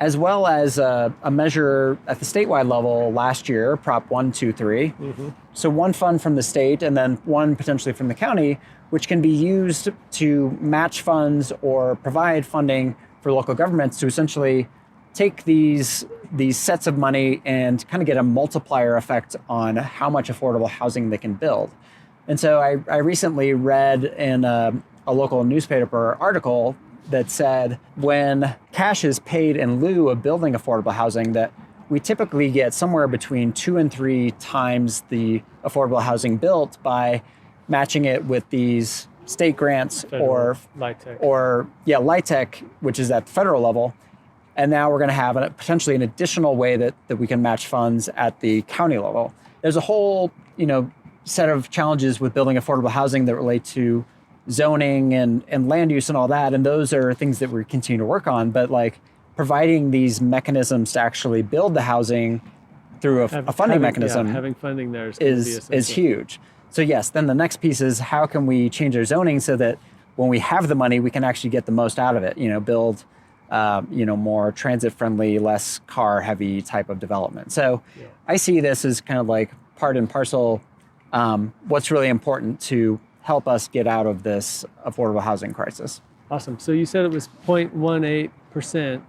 as well as a measure at the statewide level last year, Prop 123. Mm-hmm. So one fund from the state and then one potentially from the county, which can be used to match funds or provide funding for local governments to essentially take these sets of money and kind of get a multiplier effect on how much affordable housing they can build. And so I recently read in a local newspaper article that said when cash is paid in lieu of building affordable housing, that we typically get somewhere between 2 and 3 times the affordable housing built by matching it with these state grants or LIHTC, which is at the federal level. And now we're going to have potentially an additional way that we can match funds at the county level. There's a whole, set of challenges with building affordable housing that relate to zoning and land use and all that. And those are things that we continue to work on. But like providing these mechanisms to actually build the housing through a funding mechanism having funding there is huge. So yes, then the next piece is how can we change our zoning so that when we have the money, we can actually get the most out of it, build more transit-friendly, less car-heavy type of development. So I see this as kind of like part and parcel what's really important to help us get out of this affordable housing crisis. Awesome. So you said it was 0.18%.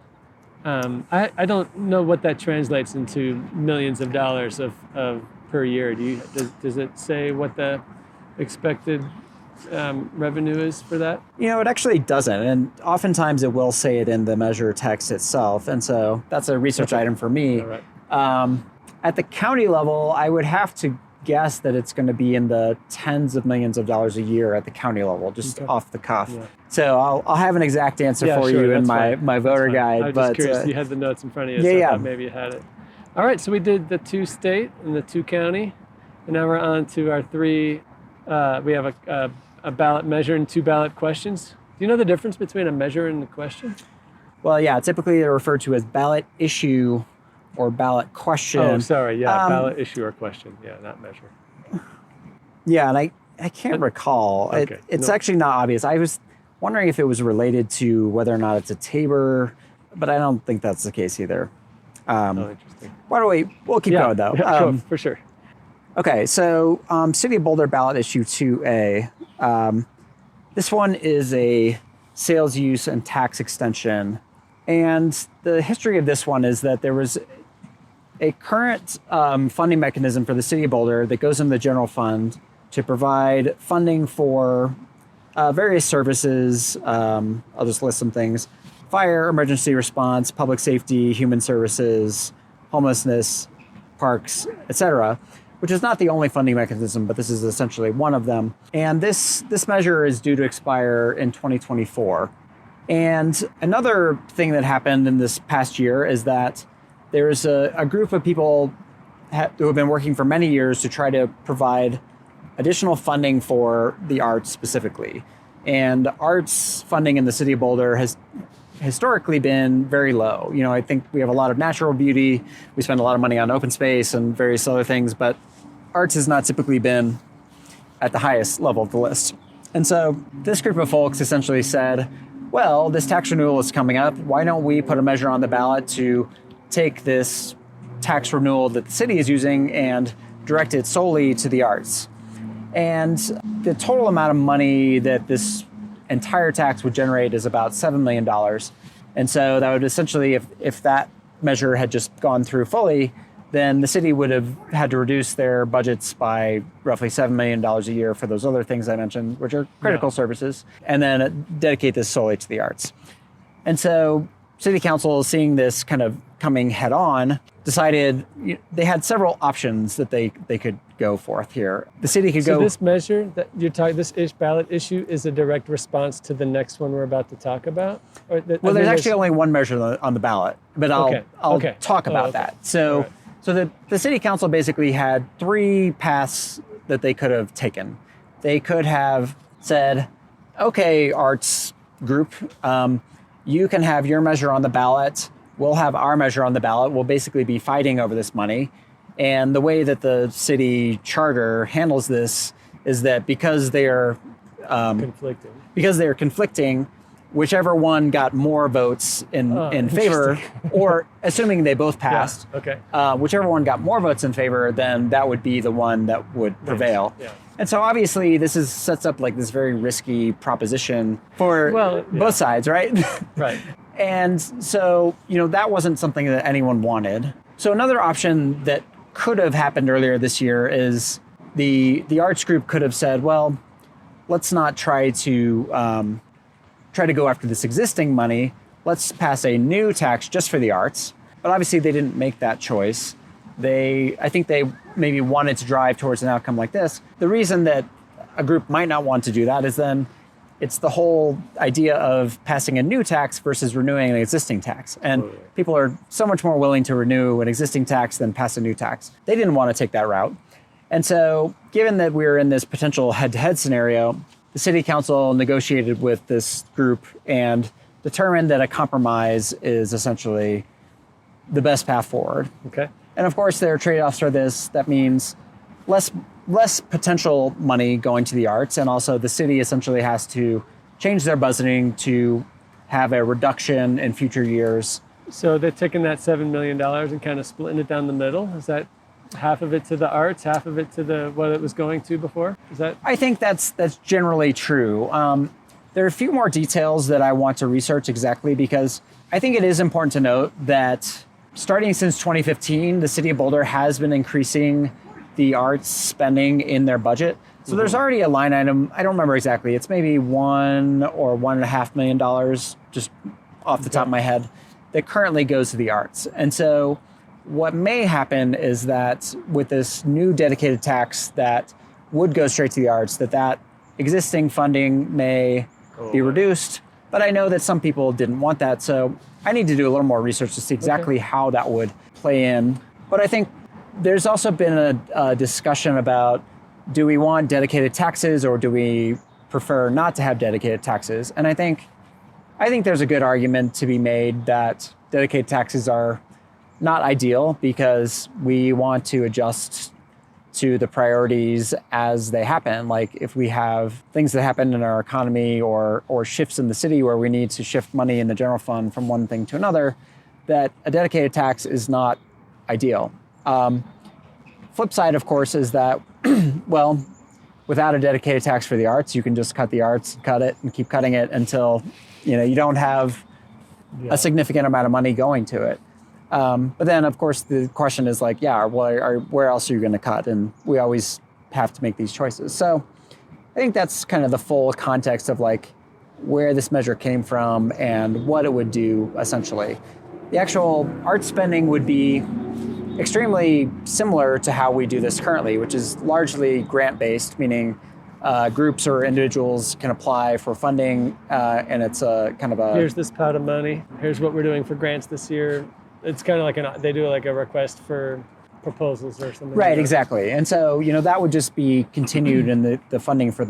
I don't know what that translates into millions of dollars of per year. Does it say what the expected revenue is for that? It actually doesn't. And oftentimes it will say it in the measure text itself. And so that's a research item for me. All right. At the county level, I would have to guess that it's going to be in the tens of millions of dollars a year at the county level, just off the cuff. Yeah. So I'll have an exact answer for you in my voter guide. I was just curious. You had the notes in front of you, so I thought maybe you had it. All right, so we did the 2 state and the 2 county, and now we're on to our 3. We have a ballot measure and 2 ballot questions. Do you know the difference between a measure and a question? Well, yeah, typically they're referred to as ballot issue or ballot question. Oh, sorry, yeah, ballot issue or question. Yeah, not measure. Yeah, and I can't recall. Okay, it's actually not obvious. I was wondering if it was related to whether or not it's a Tabor, but I don't think that's the case either. Interesting. We'll keep going though. Yeah, for sure. Okay, so City of Boulder ballot issue 2A. This one is a sales use and tax extension. And the history of this one is that there was a current funding mechanism for the City of Boulder that goes in the general fund to provide funding for various services. I'll just list some things: fire, emergency response, public safety, human services, homelessness, parks, etc., which is not the only funding mechanism, but this is essentially one of them. And this measure is due to expire in 2024. And another thing that happened in this past year is that there's a group of people who have been working for many years to try to provide additional funding for the arts specifically. And arts funding in the City of Boulder has historically been very low. I think we have a lot of natural beauty. We spend a lot of money on open space and various other things, but arts has not typically been at the highest level of the list. And so this group of folks essentially said, well, this tax renewal is coming up. Why don't we put a measure on the ballot to take this tax renewal that the city is using and direct it solely to the arts? And the total amount of money that this entire tax would generate is about $7 million. And so that would essentially, if that measure had just gone through fully, then the city would have had to reduce their budgets by roughly $7 million a year for those other things I mentioned, which are critical services, and then dedicate this solely to the arts. And so City Council, seeing this kind of coming head on, decided they had several options that they could go forth here. The city could go... So this measure that you're talking, this ballot issue is a direct response to the next one we're about to talk about? Well, there's actually only one measure on the ballot, but I'll talk about that. So, so the City Council basically had three paths that they could have taken. They could have said, okay, arts group, you can have your measure on the ballot. We'll have our measure on the ballot. We'll basically be fighting over this money. And the way that the city charter handles this is that because they're conflicting, whichever one got more votes in favor, or assuming they both passed, whichever one got more votes in favor, then that would be the one that would prevail. Yeah. And so obviously this sets up like this very risky proposition for both sides, right? Right. And so, that wasn't something that anyone wanted. So another option that could have happened earlier this year is the arts group could have said, well, let's not try to go after this existing money. Let's pass a new tax just for the arts. But obviously they didn't make that choice. I think they maybe wanted to drive towards an outcome like this. The reason that a group might not want to do that is then it's the whole idea of passing a new tax versus renewing an existing tax. And people are so much more willing to renew an existing tax than pass a new tax. They didn't want to take that route. And so given that we're in this potential head-to-head scenario, the city council negotiated with this group and determined that a compromise is essentially the best path forward. Okay. And of course, there are trade-offs for this. That means less potential money going to the arts, and also the city essentially has to change their budgeting to have a reduction in future years. So they're taking that $7 million and kind of splitting it down the middle. Is that half of it to the arts, half of it to what it was going to before? Is that? I think that's generally true. There are a few more details that I want to research exactly, because I think it is important to note that starting since 2015, the city of Boulder has been increasing the arts spending in their budget. So there's already a line item, I don't remember exactly, it's maybe $1 or $1.5 million, just off the top of my head, that currently goes to the arts. And so what may happen is that with this new dedicated tax that would go straight to the arts, that existing funding may be reduced. But I know that some people didn't want that, so I need to do a little more research to see exactly how that would play in. But I think there's also been a discussion about, do we want dedicated taxes or do we prefer not to have dedicated taxes? And I think there's a good argument to be made that dedicated taxes are not ideal, because we want to adjust to the priorities as they happen. Like if we have things that happen in our economy or shifts in the city where we need to shift money in the general fund from one thing to another, that a dedicated tax is not ideal. Flip side, of course, is that, well, without a dedicated tax for the arts, you can just cut the arts, cut it, and keep cutting it until you don't have a significant amount of money going to it. But then, of course, the question is like, where else are you going to cut? And we always have to make these choices. So I think that's kind of the full context of like where this measure came from and what it would do, essentially. The actual art spending would be extremely similar to how we do this currently, which is largely grant-based, meaning groups or individuals can apply for funding, and it's a kind of a... Here's this pot of money. Here's what we're doing for grants this year. It's kind of like they do like a request for proposals or something. Right, exactly. And so, that would just be continued, and the funding for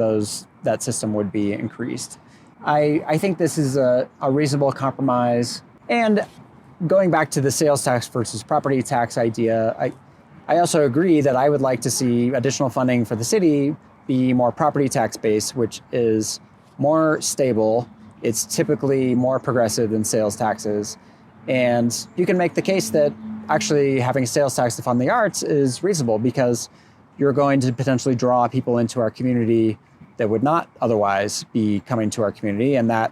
that system would be increased. I think this is a reasonable compromise. And going back to the sales tax versus property tax idea, I also agree that I would like to see additional funding for the city be more property tax based, which is more stable. It's typically more progressive than sales taxes. And you can make the case that actually having a sales tax to fund the arts is reasonable, because you're going to potentially draw people into our community that would not otherwise be coming to our community, and that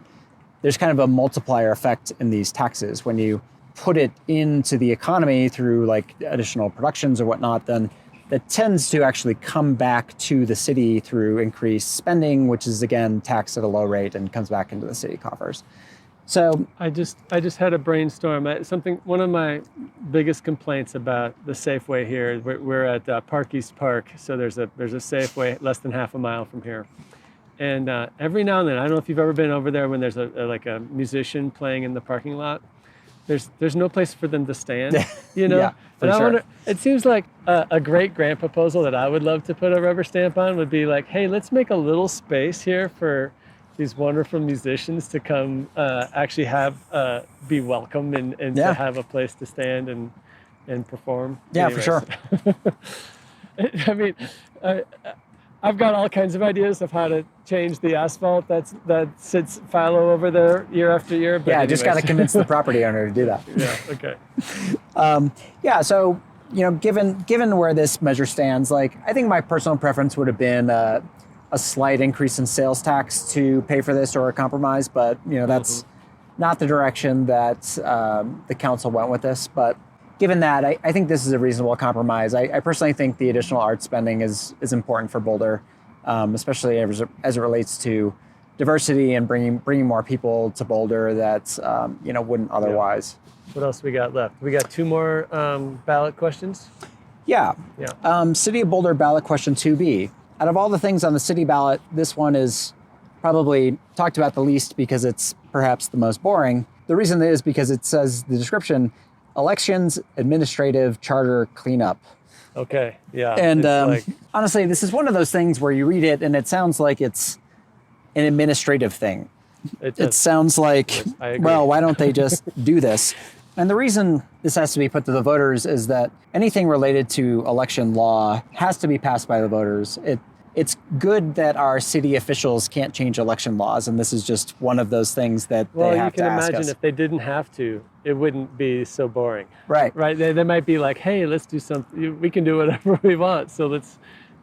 there's kind of a multiplier effect in these taxes. When you put it into the economy through like additional productions or whatnot, then that tends to actually come back to the city through increased spending, which is again taxed at a low rate and comes back into the city coffers. So I just had a brainstorm. One of my biggest complaints about the Safeway here. We're at Park East Park, so there's a Safeway less than half a mile from here. And every now and then, I don't know if you've ever been over there when there's a musician playing in the parking lot. There's no place for them to stand, you know? Yeah, and I sure. wonder, it seems like a great grant proposal that I would love to put a rubber stamp on would be like, hey, let's make a little space here for these wonderful musicians to come actually be welcome and to have a place to stand and perform. Yeah, Anyways. for sure. I mean, I've got all kinds of ideas of how to change the asphalt that sits fallow over there year after year. But yeah, just got to convince the property owner to do that. Yeah, okay. So, given where this measure stands, like I think my personal preference would have been a slight increase in sales tax to pay for this or a compromise, but that's not the direction that the council went with this. But given that, I think this is a reasonable compromise. I personally think the additional art spending is important for Boulder, especially as it relates to diversity and bringing more people to Boulder that wouldn't otherwise. Yeah. What else we got left? We got two more ballot questions. Yeah. Yeah. City of Boulder ballot question 2B. Out of all the things on the city ballot, this one is probably talked about the least because it's perhaps the most boring. The reason is because it says the description, elections, administrative, charter, cleanup. Okay, yeah. And honestly, this is one of those things where you read it and it sounds like it's an administrative thing. It sounds like, well, why don't they just do this? And the reason this has to be put to the voters is that anything related to election law has to be passed by the voters. It's good that our city officials can't change election laws, and this is just one of those things that they have to ask us. Well, you can imagine if they didn't have to, it wouldn't be so boring. Right. Right? They might be like, hey, let's do something. We can do whatever we want, so let's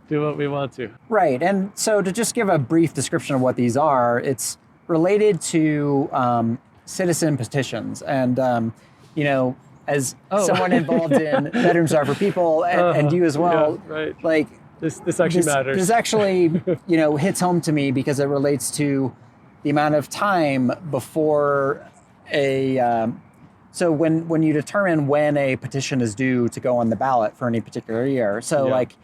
do what we want to. Right. And so to just give a brief description of what these are, it's related to citizen petitions. And, as someone involved in Bedrooms Are for People and you as well, yeah, right. like, This actually matters. This actually, hits home to me because it relates to the amount of time before so when you determine when a petition is due to go on the ballot for any particular year. So like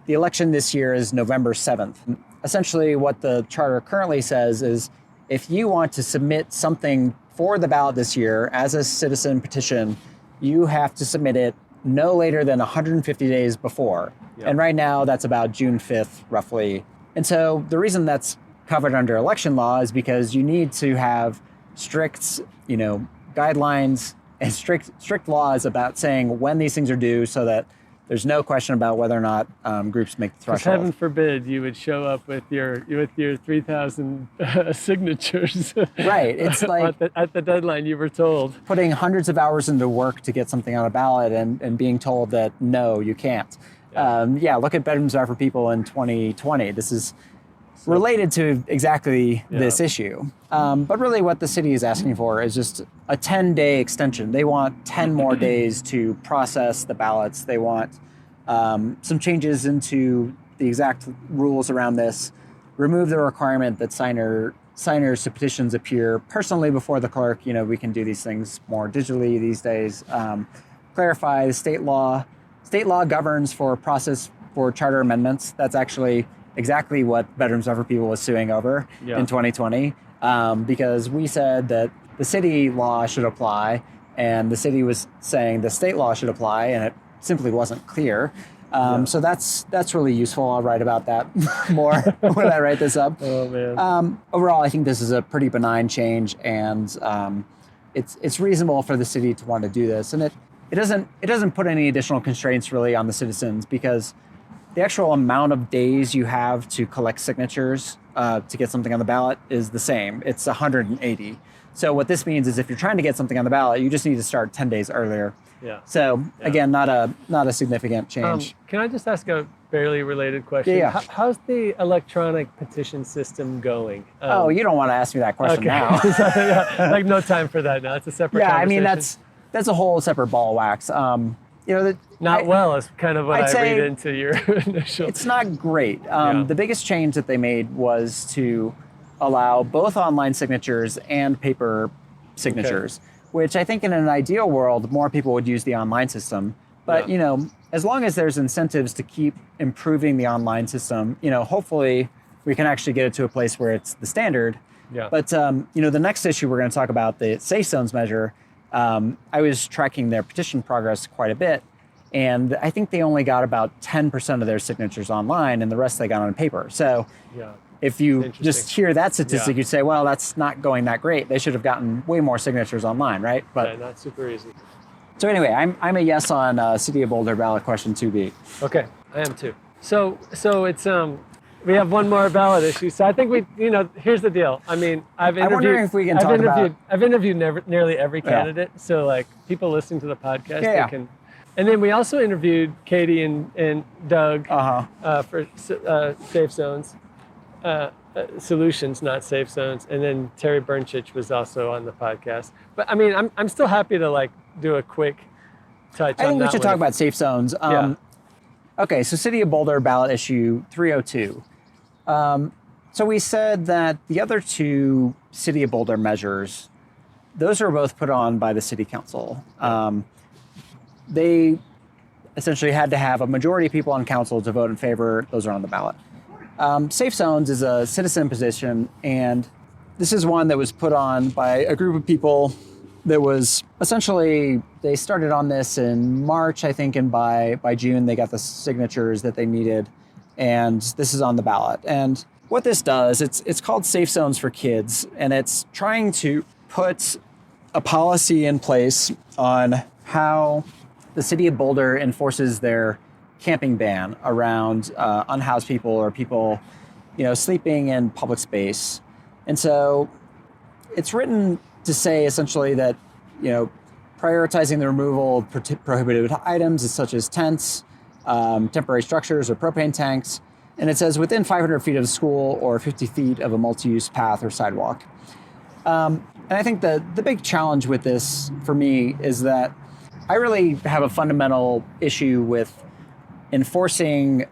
the election this year is November 7th. Essentially what the charter currently says is if you want to submit something for the ballot this year as a citizen petition, you have to submit it no later than 150 days before. Yep. And right now that's about June 5th, roughly. And so the reason that's covered under election law is because you need to have strict, guidelines and strict laws about saying when these things are due so that there's no question about whether or not groups make the threshold. Heaven forbid you would show up with your 3,000 signatures. Right. It's like at the deadline you were told. Putting hundreds of hours into work to get something on a ballot and being told that no, you can't. Yeah. Look at Bedrooms Are for People in 2020. This is related to exactly this issue. But really what the city is asking for is just a 10-day extension. They want 10 more days to process the ballots. They want some changes into the exact rules around this, remove the requirement that signers to petitions appear personally before the clerk. We can do these things more digitally these days. Clarify the state law. State law governs for process for charter amendments. That's actually exactly what Bedrooms Are for People was suing over in 2020, because we said that the city law should apply, and the city was saying the state law should apply, and it simply wasn't clear. So that's really useful. I'll write about that more when I write this up. Oh man. Overall, I think this is a pretty benign change, and it's reasonable for the city to want to do this, and it doesn't put any additional constraints really on the citizens because the actual amount of days you have to collect signatures to get something on the ballot is the same. It's 180. So what this means is if you're trying to get something on the ballot, you just need to start 10 days earlier. Yeah. So again, not a significant change. Can I just ask a barely related question? Yeah. How's the electronic petition system going? You don't want to ask me that question now. Like no time for that now. It's a separate conversation. I mean, that's a whole separate ball of wax. Not well is kind of what I'd I read say into your initial. it's not great. Yeah. The biggest change that they made was to allow both online signatures and paper signatures, which I think in an ideal world, more people would use the online system. But, as long as there's incentives to keep improving the online system, hopefully we can actually get it to a place where it's the standard. Yeah. But, the next issue we're going to talk about, the safe zones measure, I was tracking their petition progress quite a bit. And I think they only got about 10% of their signatures online and the rest they got on paper. So if you just hear that statistic, you'd say, well, that's not going that great. They should have gotten way more signatures online, right? But not super easy. So anyway, I'm a yes on City of Boulder ballot question 2B. Okay, I am too. So it's we have one more ballot issue. So I think here's the deal. I mean, I'm wondering if we can talk about. I've interviewed nearly every candidate. So like people listening to the podcast, they can. And then we also interviewed Katie and Doug for safe zones. Solutions, not safe zones, and then Terry Bernchich was also on the podcast. But I mean, I'm still happy to do a quick touch. I think we should talk about safe zones. Okay, so City of Boulder ballot issue 302. So we said that the other two City of Boulder measures, those are both put on by the City Council. They essentially had to have a majority of people on council to vote in favor. Those are on the ballot. Safe zones is a citizen position, and this is one that was put on by a group of people that was essentially, they started on this in March, I think, and by June they got the signatures that they needed, and this is on the ballot. And what this does, it's called Safe Zones for Kids, and it's trying to put a policy in place on how the City of Boulder enforces their camping ban around unhoused people or people, sleeping in public space. And so it's written to say essentially that, prioritizing the removal of prohibited items such as tents, temporary structures, or propane tanks. And it says within 500 feet of a school or 50 feet of a multi-use path or sidewalk. And I think the big challenge with this for me is that I really have a fundamental issue with enforcing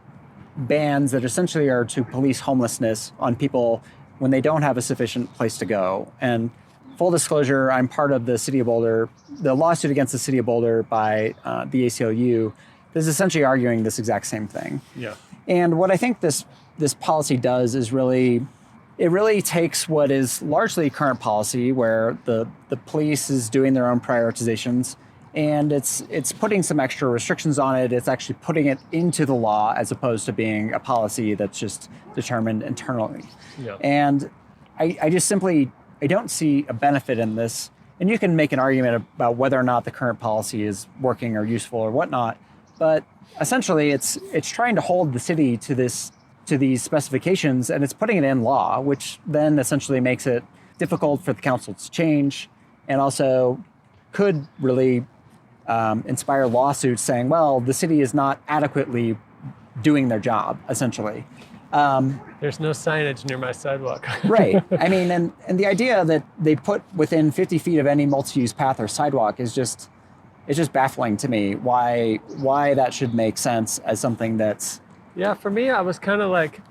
bans that essentially are to police homelessness on people when they don't have a sufficient place to go. And full disclosure, I'm part of the City of Boulder, the lawsuit against the City of Boulder by the ACLU is essentially arguing this exact same thing. Yeah. And what I think this policy does is it really takes what is largely current policy where the police is doing their own prioritizations, and it's putting some extra restrictions on it. It's actually putting it into the law as opposed to being a policy that's just determined internally. Yeah. And I just simply, I don't see a benefit in this. And you can make an argument about whether or not the current policy is working or useful or whatnot. But essentially, it's trying to hold the city to these specifications, and it's putting it in law, which then essentially makes it difficult for the council to change, and also could really inspire lawsuits saying, well, the city is not adequately doing their job, essentially. There's no signage near my sidewalk. Right. I mean, and the idea that they put within 50 feet of any multi-use path or sidewalk is just, it's just baffling to me why that should make sense as something that's... Yeah, for me, I was kind of like,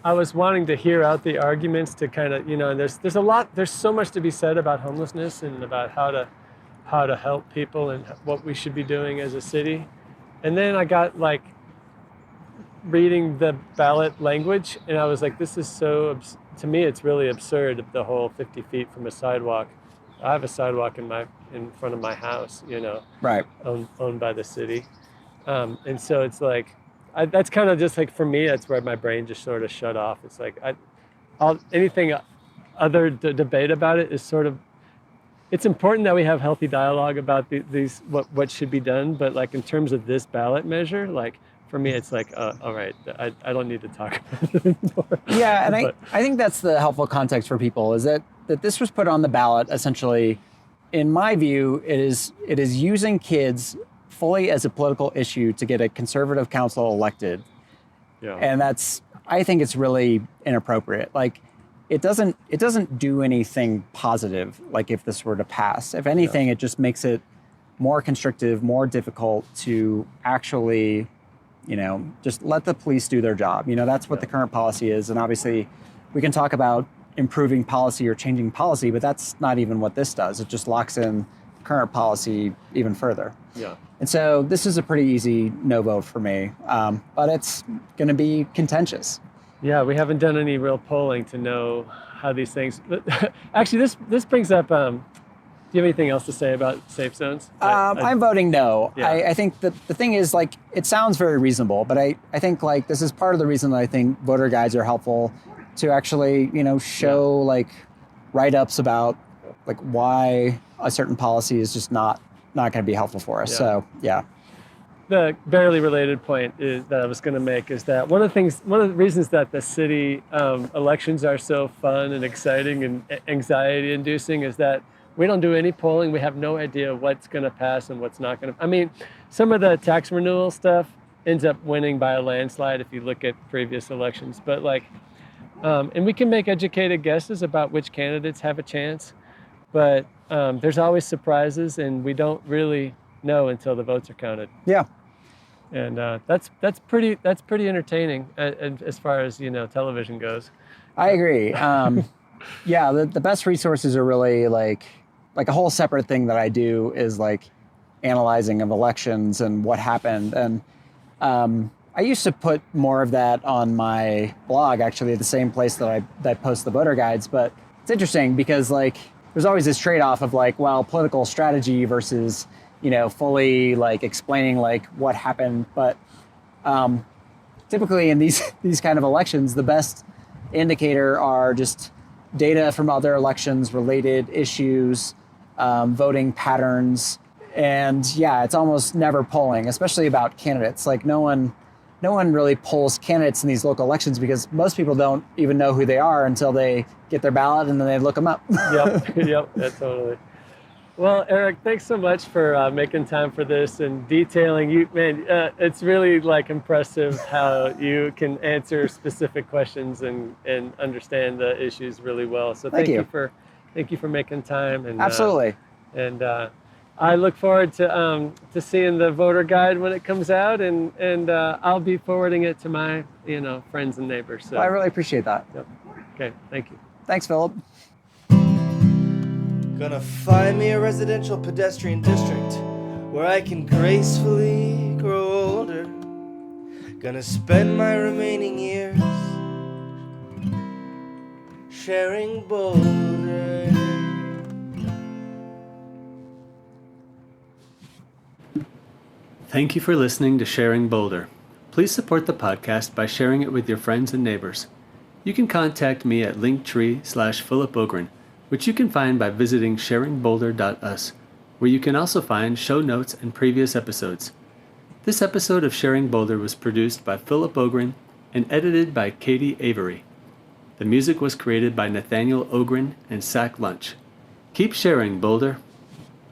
I was wanting to hear out the arguments to kind of, there's so much to be said about homelessness and about how to help people and what we should be doing as a city. And then I got reading the ballot language, and I was like, this is so, to me, it's really absurd, the whole 50 feet from a sidewalk. I have a sidewalk in front of my house, right, owned by the city. And so it's like, that's kind of just for me, that's where my brain just sort of shut off. It's like, anything other debate about it is sort of, it's important that we have healthy dialogue about these what should be done, but in terms of this ballot measure, for me, it's all right, I don't need to talk about it anymore. Yeah, and I think that's the helpful context for people, is that this was put on the ballot essentially, in my view, it is using kids fully as a political issue to get a conservative council elected. Yeah. And I think it's really inappropriate. It doesn't do anything positive, if this were to pass. If anything, it just makes it more constrictive, more difficult to actually, just let the police do their job. That's what the current policy is. And obviously we can talk about improving policy or changing policy, but that's not even what this does. It just locks in current policy even further. Yeah. And so this is a pretty easy no vote for me, but it's going to be contentious. Yeah, we haven't done any real polling to know how these things. Actually, this brings up. Do you have anything else to say about safe zones? I'm voting no. Yeah. I think that the thing is, like, it sounds very reasonable, but I think, like, this is part of the reason that I think voter guides are helpful to actually, show like write-ups about like why a certain policy is just not going to be helpful for us. Yeah. So, yeah. The barely related point that I was going to make is that one of the reasons that the city elections are so fun and exciting and anxiety-inducing is that we don't do any polling. We have no idea what's going to pass and what's not going to. I mean, some of the tax renewal stuff ends up winning by a landslide if you look at previous elections. But and we can make educated guesses about which candidates have a chance. But there's always surprises, and we don't really know until the votes are counted. Yeah. And that's pretty entertaining as far as television goes. I agree. Yeah, the best resources are really like a whole separate thing that I do is like analyzing of elections and what happened. And I used to put more of that on my blog, actually, at the same place that I post the voter guides. But it's interesting because like there's always this trade-off of like, well, political strategy versus fully like explaining like what happened. But typically in these kind of elections, the best indicator are just data from other elections, related issues, voting patterns. And yeah, it's almost never polling, especially about candidates. Like no one really polls candidates in these local elections because most people don't even know who they are until they get their ballot and then they look them up. Yep, yeah, totally. Well, Eric, thanks so much for making time for this and detailing. It's really like impressive how you can answer specific questions and understand the issues really well. So thank you for making time. And Absolutely. I look forward to seeing the voter guide when it comes out, and I'll be forwarding it to my friends and neighbors. So well, I really appreciate that. Yep. Okay, thank you. Thanks, Philip. Gonna find me a residential pedestrian district where I can gracefully grow older. Gonna spend my remaining years sharing Boulder. Thank you for listening to Sharing Boulder. Please support the podcast by sharing it with your friends and neighbors. You can contact me at linktree/Philip Ogren, which you can find by visiting sharingboulder.us, where you can also find show notes and previous episodes. This episode of Sharing Boulder was produced by Philip Ogren and edited by Katie Avery. The music was created by Nathaniel Ogren and Sack Lunch. Keep sharing, Boulder.